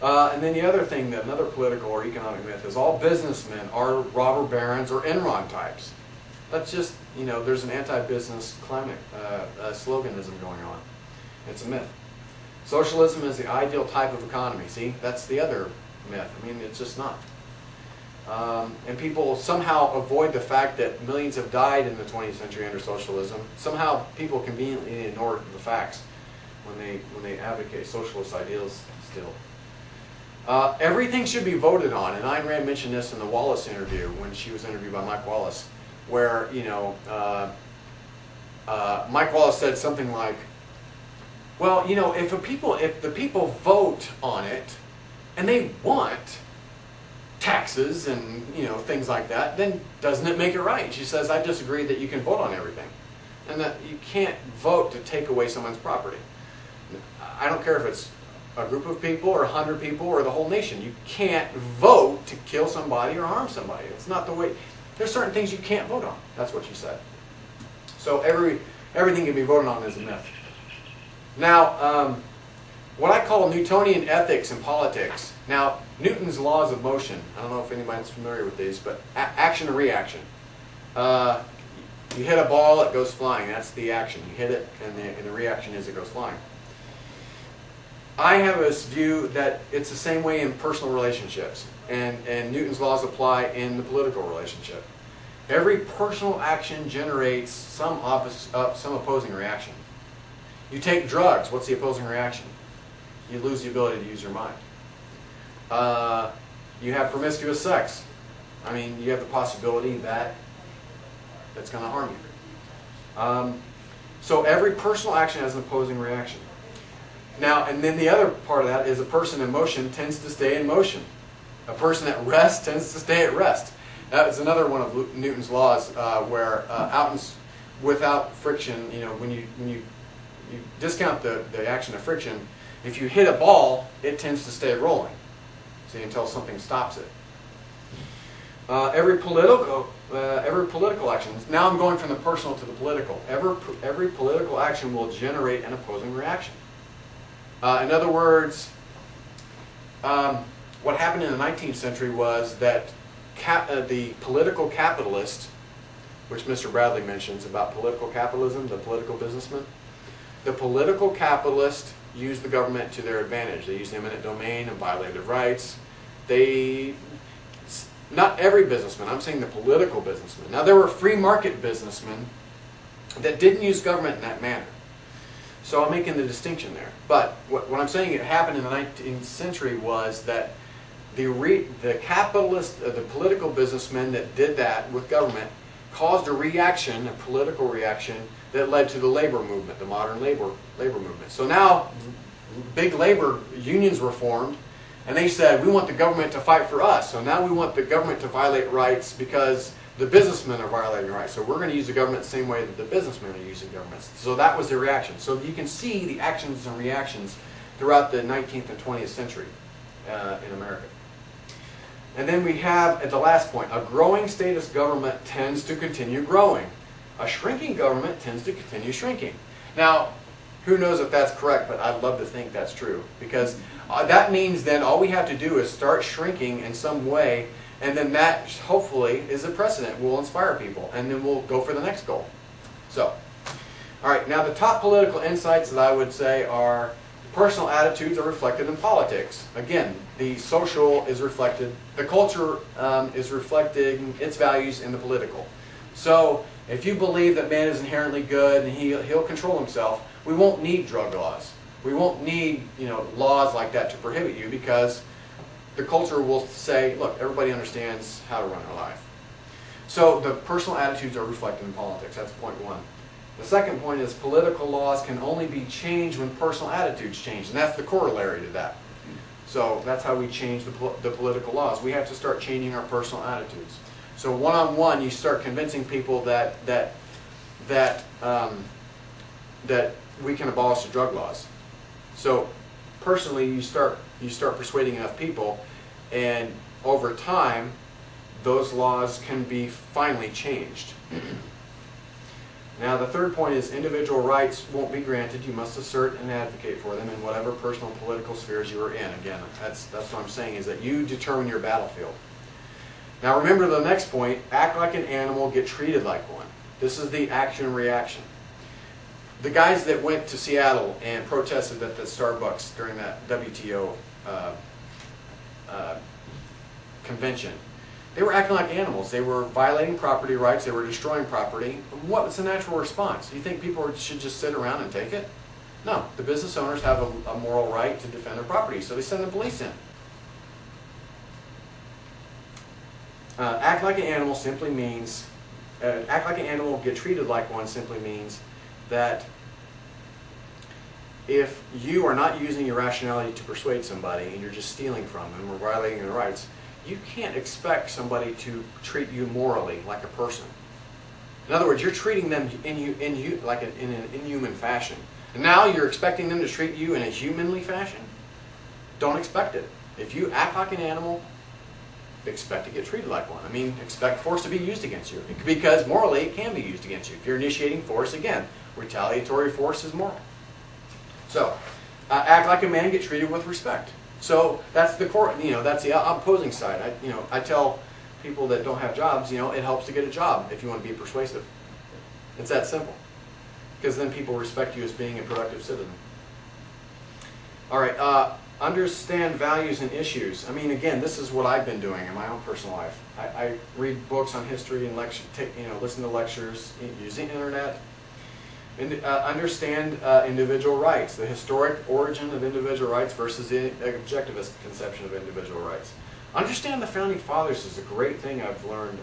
And then the other thing, another political or economic myth is all businessmen are robber barons or Enron types. That's just, you know, there's an anti-business climate, sloganism going on. It's a myth. Socialism is the ideal type of economy. See, that's the other myth. I mean, it's just not. And people somehow avoid the fact that millions have died in the 20th century under socialism. Somehow people conveniently ignore the facts when they advocate socialist ideals still. Everything should be voted on, and Ayn Rand mentioned this in the Wallace interview when she was interviewed by Mike Wallace, where, you know, Mike Wallace said something like, well, you know, if the people vote on it and they want taxes and, you know, things like that, then doesn't it make it right? She says, I disagree that you can vote on everything and that you can't vote to take away someone's property. I don't care if it's a group of people or 100 people or the whole nation. You can't vote to kill somebody or harm somebody. It's not the way. There's certain things you can't vote on. That's what she said. So everything can be voted on is a myth. Now, what I call Newtonian ethics in politics. Now, Newton's laws of motion. I don't know if anybody's familiar with these, but action and reaction. You hit a ball, it goes flying. That's the action. You hit it, and the reaction is it goes flying. I have this view that it's the same way in personal relationships, and Newton's laws apply in the political relationship. Every personal action generates some opposing reaction. You take drugs, what's the opposing reaction? You lose the ability to use your mind. You have promiscuous sex. I mean, you have the possibility that that's going to harm you. So every personal action has an opposing reaction. Now, and then the other part of that is a person in motion tends to stay in motion. A person at rest tends to stay at rest. That is another one of Newton's laws where without friction, you know, when you discount the action of friction, if you hit a ball, it tends to stay rolling. See, until something stops it. Every political action. Now I'm going from the personal to the political. Every political action will generate an opposing reaction. In other words, what happened in the 19th century was that the political capitalist, which Mr. Bradley mentions about political capitalism, the political businessman, the political capitalist used the government to their advantage. They used eminent domain and violated rights. Not every businessman, I'm saying the political businessman. Now there were free market businessmen that didn't use government in that manner. So I'm making the distinction there. But what I'm saying it happened in the 19th century was that the capitalist, the political businessmen that did that with government caused a reaction, a political reaction, that led to the labor movement, the modern labor movement. So now big labor unions were formed, and they said, we want the government to fight for us. So now we want the government to violate rights because the businessmen are violating rights. So we're going to use the government the same way that the businessmen are using governments. So that was their reaction. So you can see the actions and reactions throughout the 19th and 20th century in America. And then we have, at the last point, a growing statist government tends to continue growing. A shrinking government tends to continue shrinking. Now, who knows if that's correct, but I'd love to think that's true. Because that means then all we have to do is start shrinking in some way, and then that, hopefully, is a precedent. We'll inspire people, and then we'll go for the next goal. So, all right, now the top political insights that I would say are personal attitudes are reflected in politics. Again, the social is reflected, the culture is reflecting its values in the political. So, if you believe that man is inherently good and he'll control himself, we won't need drug laws. We won't need laws like that to prohibit you because the culture will say, look, everybody understands how to run their life. So the personal attitudes are reflected in politics. That's point one. The second point is political laws can only be changed when personal attitudes change, and that's the corollary to that. So that's how we change the political laws. We have to start changing our personal attitudes. So one-on-one, you start convincing people that we can abolish the drug laws. So personally, you start persuading enough people, and over time, those laws can be finally changed. Now, the third point is individual rights won't be granted. You must assert and advocate for them in whatever personal and political spheres you are in. Again, that's what I'm saying, is that you determine your battlefield. Now, remember the next point, act like an animal, get treated like one. This is the action and reaction. The guys that went to Seattle and protested at the Starbucks during that WTO convention, they were acting like animals. They were violating property rights. They were destroying property. What was the natural response? Do you think people should just sit around and take it? No. The business owners have a moral right to defend their property, so they send the police in. Act like an animal simply means, act like an animal, get treated like one simply means that if you are not using your rationality to persuade somebody and you're just stealing from them or violating their rights, you can't expect somebody to treat you morally like a person. In other words, you're treating them in an inhuman fashion. And now you're expecting them to treat you in a humanly fashion? Don't expect it. If you act like an animal, expect to get treated like one. I mean, expect force to be used against you. Because morally, it can be used against you. If you're initiating force, again, retaliatory force is moral. So, act like a man, get treated with respect. So that's the core. That's the opposing side. I tell people that don't have jobs, it helps to get a job if you want to be persuasive. It's that simple. Because then people respect you as being a productive citizen. All right. Understand values and issues. I mean, again, this is what I've been doing in my own personal life. I read books on history and listen to lectures, use the internet. And, understand individual rights, the historic origin of individual rights versus the objectivist conception of individual rights. Understand the Founding Fathers is a great thing I've learned.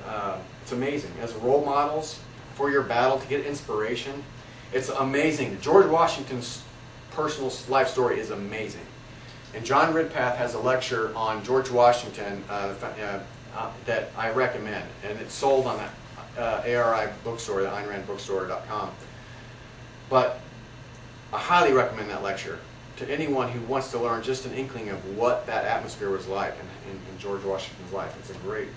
It's amazing. As role models for your battle, to get inspiration, it's amazing. George Washington's personal life story is amazing. And John Ridpath has a lecture on George Washington that I recommend. And it's sold on that ARI bookstore, the AynRandBookstore.com. But I highly recommend that lecture to anyone who wants to learn just an inkling of what that atmosphere was like in George Washington's life. It's a great.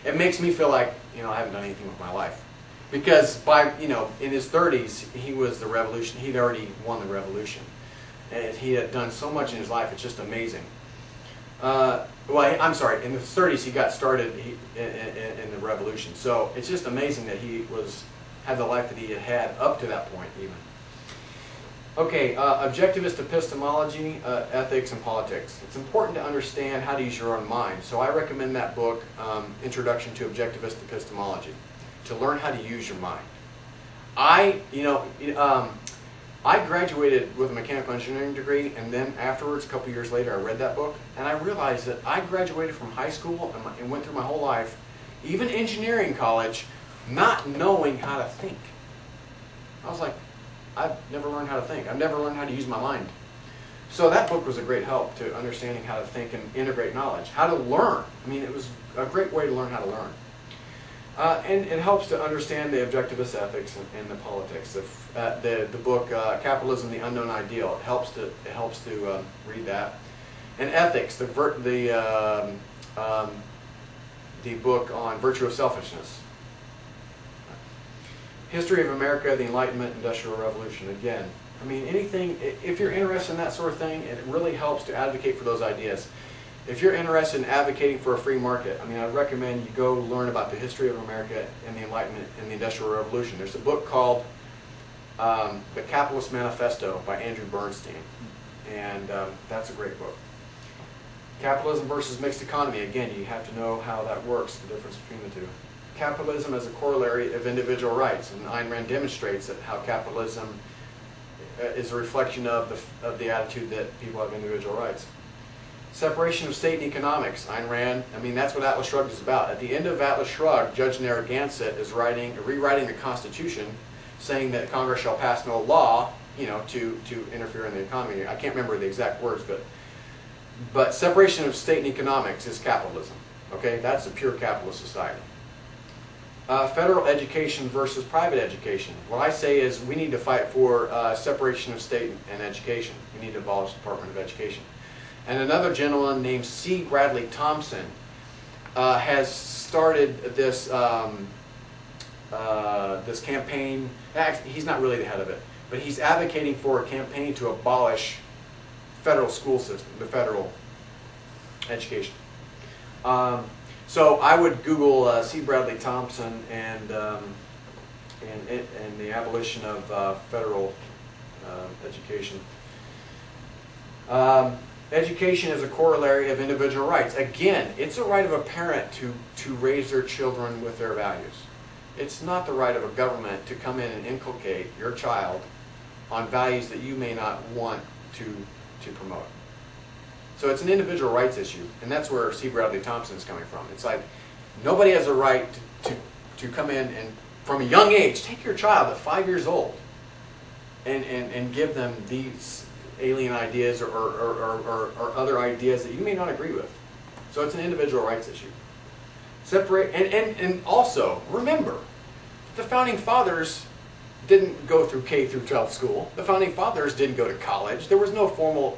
It makes me feel like I haven't done anything with my life, because in his 30s he was the revolution. He'd already won the revolution, And he had done so much in his life, it's just amazing. I'm sorry, in the 30s he got started in the revolution. So it's just amazing that he had the life that he had had up to that point even. Okay, objectivist epistemology, ethics, and politics. It's important to understand how to use your own mind. So I recommend that book, Introduction to Objectivist Epistemology, to learn how to use your mind. I graduated with a mechanical engineering degree, and then afterwards, a couple years later, I read that book, and I realized that I graduated from high school and went through my whole life, even engineering college, not knowing how to think. I was like, I've never learned how to think. I've never learned how to use my mind. So that book was a great help to understanding how to think and integrate knowledge. How to learn. I mean, it was a great way to learn how to learn. And it helps to understand the objectivist ethics and the politics. The book Capitalism: The Unknown Ideal. It helps to read that. And ethics, the book on Virtue of Selfishness. History of America, the Enlightenment, Industrial Revolution. Again, I mean, anything, if you're interested in that sort of thing, it really helps to advocate for those ideas. If you're interested in advocating for a free market, I mean, I'd recommend you go learn about the history of America and the Enlightenment and the Industrial Revolution. There's a book called The Capitalist Manifesto by Andrew Bernstein, and that's a great book. Capitalism versus mixed economy. Again, you have to know how that works, the difference between the two. Capitalism as a corollary of individual rights, and Ayn Rand demonstrates that how capitalism is a reflection of the attitude that people have individual rights. Separation of state and economics, Ayn Rand. I mean, that's what Atlas Shrugged is about. At the end of Atlas Shrugged, Judge Narragansett is rewriting the Constitution, saying that Congress shall pass no law, to interfere in the economy. I can't remember the exact words, but separation of state and economics is capitalism. Okay, that's a pure capitalist society. Federal education versus private education. What I say is we need to fight for separation of state and education. We need to abolish the Department of Education. And another gentleman named C. Bradley Thompson has started this this campaign. Actually, he's not really the head of it, but he's advocating for a campaign to abolish federal school system, the federal education. So I would Google C. Bradley Thompson and the abolition of federal education. Education is a corollary of individual rights. Again, it's a right of a parent to raise their children with their values. It's not the right of a government to come in and inculcate your child on values that you may not want to promote. So it's an individual rights issue, and that's where C. Bradley Thompson is coming from. It's like nobody has a right to come in and, from a young age, take your child at 5 years old and give them these alien ideas or other ideas that you may not agree with. So it's an individual rights issue. Separate and also remember, the founding fathers didn't go through K through 12 school. The founding fathers didn't go to college. There was no formal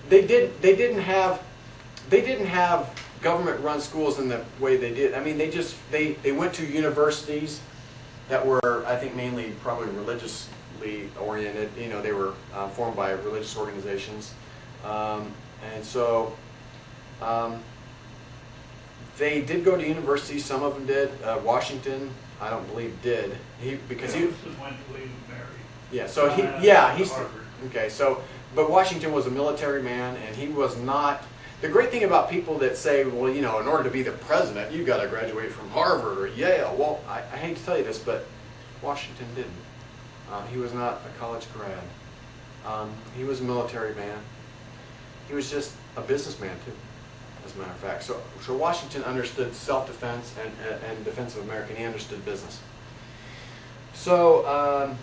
they didn't have government-run schools in the way they did. I mean, they went to universities that were, I think, mainly probably religiously oriented. They were formed by religious organizations, and so they did go to universities. Some of them did. Washington, I don't believe, did. Because he went to William and Mary. Yeah. So he's okay. So. But Washington was a military man, and he was not. The great thing about people that say, well, in order to be the president, you've got to graduate from Harvard or Yale. Well, I hate to tell you this, but Washington didn't. He was not a college grad. He was a military man. He was just a businessman, too, as a matter of fact. So Washington understood self-defense and defense of America, and he understood business. So,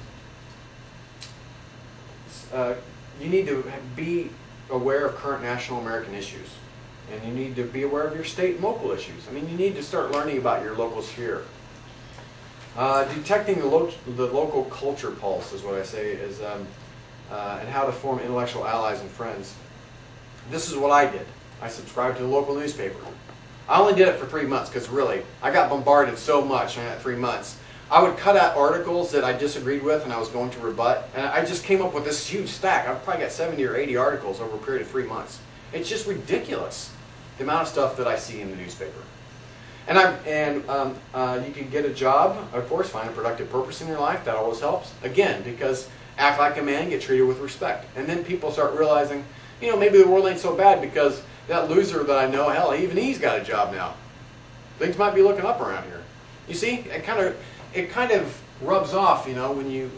you need to be aware of current national American issues, and you need to be aware of your state and local issues. I mean, you need to start learning about your local sphere. Detecting the local culture pulse is what I say is, and how to form intellectual allies and friends. This is what I did. I subscribed to the local newspaper. I only did it for 3 months because really, I got bombarded so much in that 3 months. I would cut out articles that I disagreed with and I was going to rebut, and I just came up with this huge stack. I've probably got 70 or 80 articles over a period of 3 months. It's just ridiculous, the amount of stuff that I see in the newspaper. And you can get a job, of course, find a productive purpose in your life. That always helps. Again, because act like a man, get treated with respect. And then people start realizing, you know, maybe the world ain't so bad because that loser that I know, hell, even he's got a job now. Things might be looking up around here. You see, it kind of rubs off, you know, when you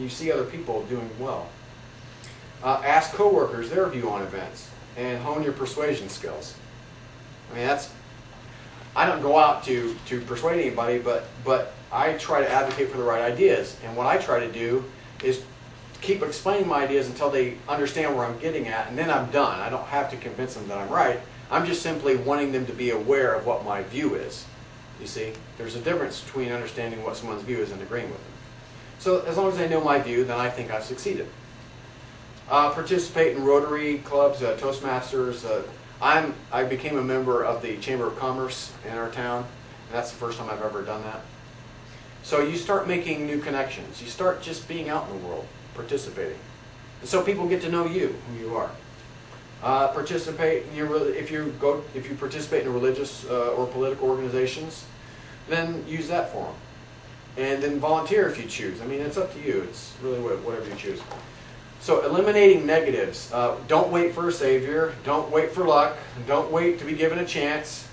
see other people doing well. Ask coworkers their view on events and hone your persuasion skills. I mean, I don't go out to persuade anybody, but I try to advocate for the right ideas. And what I try to do is keep explaining my ideas until they understand where I'm getting at, and then I'm done. I don't have to convince them that I'm right. I'm just simply wanting them to be aware of what my view is. You see, there's a difference between understanding what someone's view is and agreeing with them. So as long as they know my view, then I think I've succeeded. Participate in Rotary clubs, Toastmasters. I became a member of the Chamber of Commerce in our town, and that's the first time I've ever done that. So you start making new connections. You start just being out in the world, participating. And so people get to know you, who you are. Participate in if you participate in religious or political organizations, then use that forum. And then volunteer if you choose. I mean, it's up to you. It's really whatever you choose. So eliminating negatives. Don't wait for a savior. Don't wait for luck. Don't wait to be given a chance.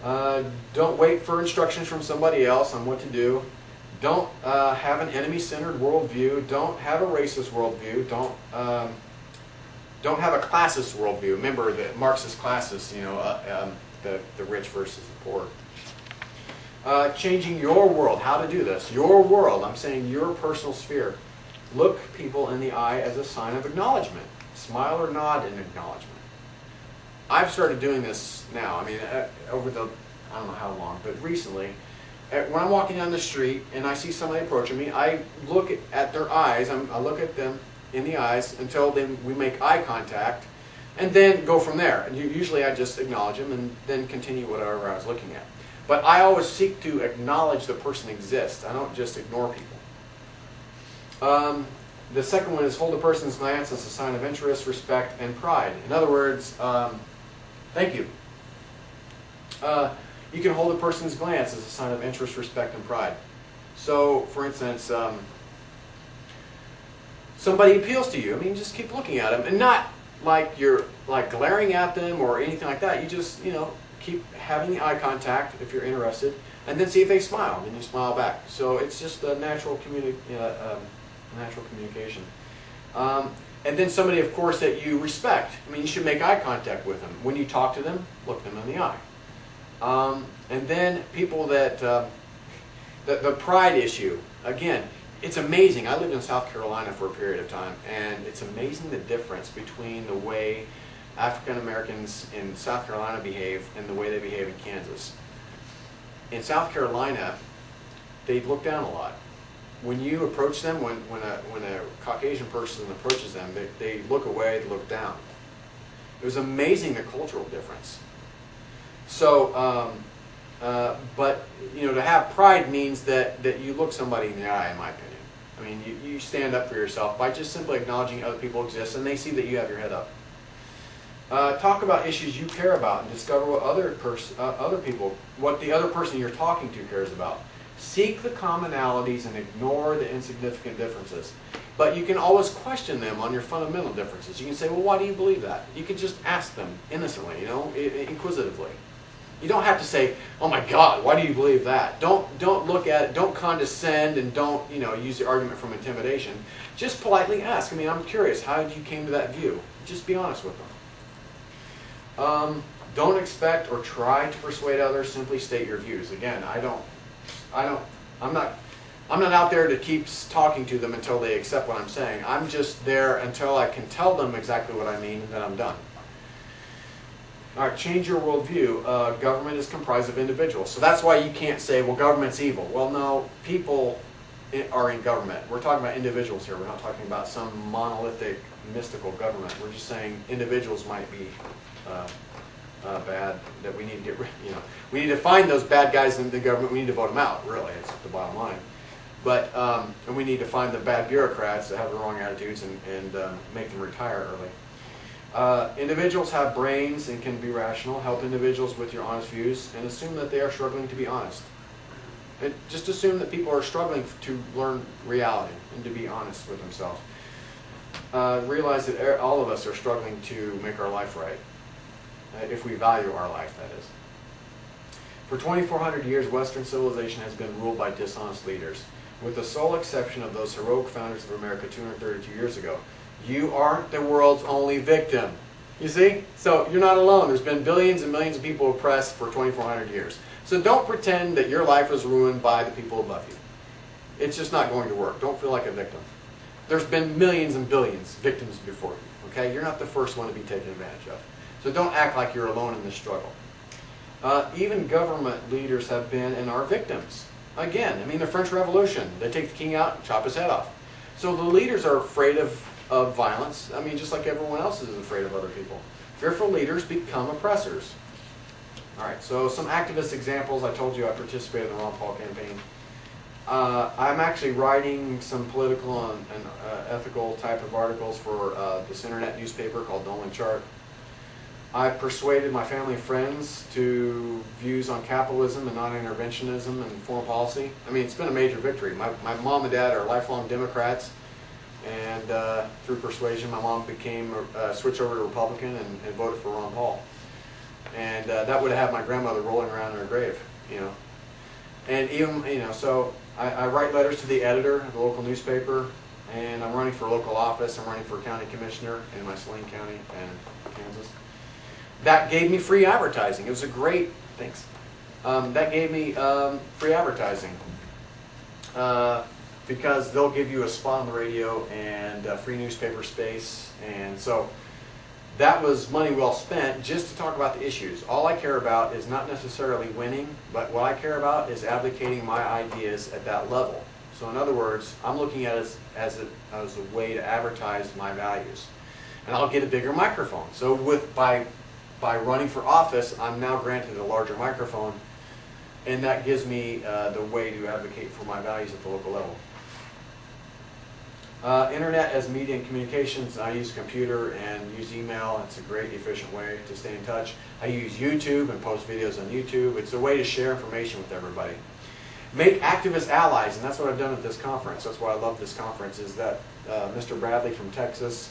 Don't wait for instructions from somebody else on what to do. Don't have an enemy-centered worldview. Don't have a racist worldview. Don't have a classist worldview. Remember the Marxist classist, you know, the rich versus the poor. Changing your world. How to do this. Your world. I'm saying your personal sphere. Look people in the eye as a sign of acknowledgement. Smile or nod in acknowledgement. I've started doing this now. I mean, over the, I don't know how long, but recently, when I'm walking down the street and I see somebody approaching me, I look at their eyes. I look at them in the eyes until we make eye contact, and then go from there. And usually I just acknowledge them and then continue whatever I was looking at. But I always seek to acknowledge the person exists. I don't just ignore people. The second one is hold a person's glance as a sign of interest, respect, and pride. In other words, thank you. You can hold a person's glance as a sign of interest, respect, and pride. So, for instance, somebody appeals to you. I mean, just keep looking at them, and not like you're like glaring at them or anything like that. You just, you know, keep having the eye contact if you're interested, and then see if they smile. Then you smile back. So it's just a natural communication. And then somebody, of course, that you respect. I mean, you should make eye contact with them. When you talk to them, look them in the eye. And then people that, the pride issue, again, it's amazing. I lived in South Carolina for a period of time, and it's amazing the difference between the way African Americans in South Carolina behave and the way they behave in Kansas. In South Carolina, they look down a lot. When you approach them, when a Caucasian person approaches them, they look away, they look down. It was amazing, the cultural difference. So, but you know, to have pride means that you look somebody in the eye, in my opinion. I mean, you stand up for yourself by just simply acknowledging other people exist, and they see that you have your head up. Talk about issues you care about and discover what what the other person you're talking to cares about. Seek the commonalities and ignore the insignificant differences. But you can always question them on your fundamental differences. You can say, well, why do you believe that? You can just ask them innocently, you know, inquisitively. You don't have to say, oh my God, why do you believe that? Don't look at it, don't condescend, and don't, you know, use the argument from intimidation. Just politely ask. I mean, I'm curious, how did you came to that view? Just be honest with them. Don't expect or try to persuade others, simply state your views. Again, I'm not out there to keep talking to them until they accept what I'm saying. I'm just there until I can tell them exactly what I mean, and then I'm done. All right, change your worldview. Government is comprised of individuals. So that's why you can't say, well, government's evil. Well, no, people are in government. We're talking about individuals here. We're not talking about some monolithic, mystical government. We're just saying individuals might be bad that we need to get rid. We need to find those bad guys in the government. We need to vote them out. Really, it's the bottom line. But and we need to find the bad bureaucrats that have the wrong attitudes and make them retire early. Individuals have brains and can be rational. Help individuals with your honest views and assume that they are struggling to be honest. And just assume that people are struggling to learn reality and to be honest with themselves. Realize that all of us are struggling to make our life right, if we value our life, that is. For 2,400 years, Western civilization has been ruled by dishonest leaders, with the sole exception of those heroic founders of America 232 years ago. You aren't the world's only victim. You see? So you're not alone. There's been billions and millions of people oppressed for 2,400 years. So don't pretend that your life was ruined by the people above you. It's just not going to work. Don't feel like a victim. There's been millions and billions victims before you. Okay? You're not the first one to be taken advantage of. So don't act like you're alone in this struggle. Even government leaders have been and are victims. Again, I mean, the French Revolution, they take the king out and chop his head off. So the leaders are afraid of violence. I mean, just like everyone else is afraid of other people. Fearful leaders become oppressors. All right, so some activist examples. I told you I participated in the Ron Paul campaign. I'm actually writing some political and ethical type of articles for this internet newspaper called Nolan Chart. I persuaded my family and friends to views on capitalism and non-interventionism and foreign policy. I mean, it's been a major victory. My mom and dad are lifelong Democrats, and through persuasion, my mom switched over to Republican and voted for Ron Paul. And that would have had my grandmother rolling around in her grave, And even, so I write letters to the editor of the local newspaper, and I'm running for local office. I'm running for county commissioner in my Saline County and Kansas. That gave me free advertising. It was a great, thanks. That gave me free advertising because they'll give you a spot on the radio and free newspaper space. And so that was money well spent just to talk about the issues. All I care about is not necessarily winning, but what I care about is advocating my ideas at that level. So in other words, I'm looking at it as a way to advertise my values. And I'll get a bigger microphone. So by running for office, I'm now granted a larger microphone, and that gives me the way to advocate for my values at the local level. Internet as media and communications, I use a computer and use email. It's a great, efficient way to stay in touch. I use YouTube and post videos on YouTube. It's a way to share information with everybody. Make activist allies, and that's what I've done at this conference. That's why I love this conference, is that Mr. Bradley from Texas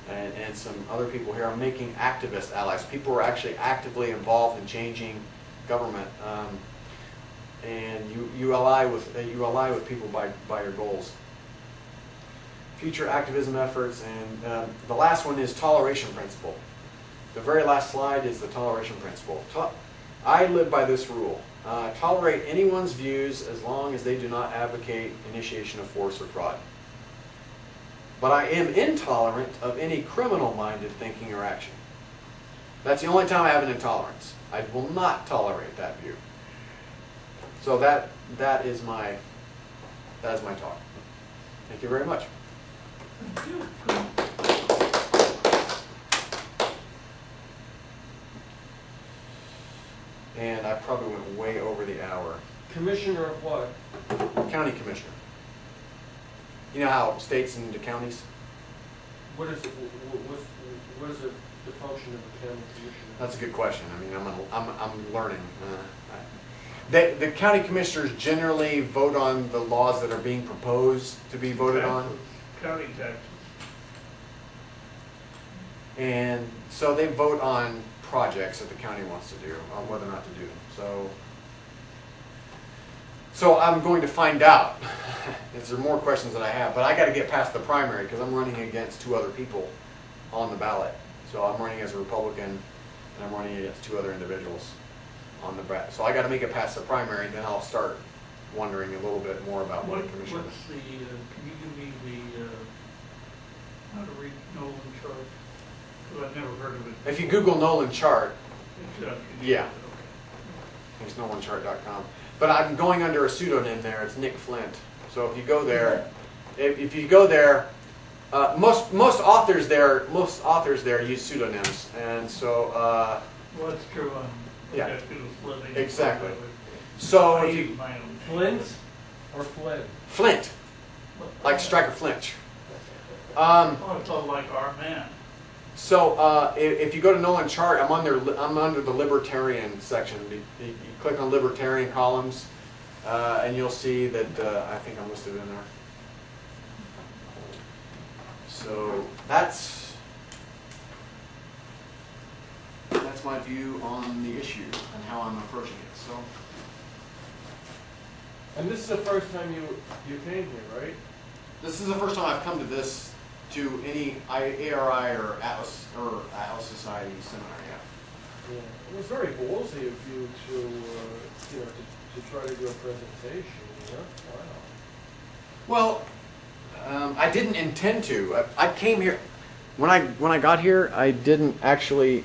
and some other people here are making activist allies. People who are actually actively involved in changing government, and you ally with people by your goals. Future activism efforts, and the last one is toleration principle. The very last slide is the toleration principle. I live by this rule. Tolerate anyone's views as long as they do not advocate initiation of force or fraud. But I am intolerant of any criminal-minded thinking or action. That's the only time I have an intolerance. I will not tolerate that view. So that is my talk. Thank you very much. And I probably went way over the hour. Commissioner of what? County commissioner. You know how states and the counties? What is it? What is the function of a county commissioner? That's a good question. I mean, I'm learning. The county commissioners generally vote on the laws that are being proposed to be voted on. County taxes. And so they vote on projects that the county wants to do, on whether or not to do them. So I'm going to find out. There are more questions that I have, but I got to get past the primary because I'm running against two other people on the ballot. So I'm running as a Republican, and I'm running against two other individuals on the ballot. So I got to make it past the primary, and then I'll start wondering a little bit more about what a commissioner is. Can you give me how to read Nolan chart? Because I've never heard of it. If you Google Nolan chart, yeah. Okay. It's nolanchart.com. But I'm going under a pseudonym there. It's Nick Flint. So if you go there, most authors there use pseudonyms, and so Well, it's true on Yeah. objectivist living. Exactly. So I if use you my own. Flint or Flynn? Flint, like Striker Flinch. Oh, it's all like our man. So if you go to Nolan chart, I'm under the libertarian section. You click on libertarian columns, and you'll see that I think I'm listed in there. So that's my view on the issue and how I'm approaching it. So And this is the first time you came here, right? this is the first time I've come to any ARI or Atlas Society seminar. Yeah. Yeah. It was very ballsy of you to try to do a presentation. You know? Wow. Well, I didn't intend to. I came here when I got here. I didn't actually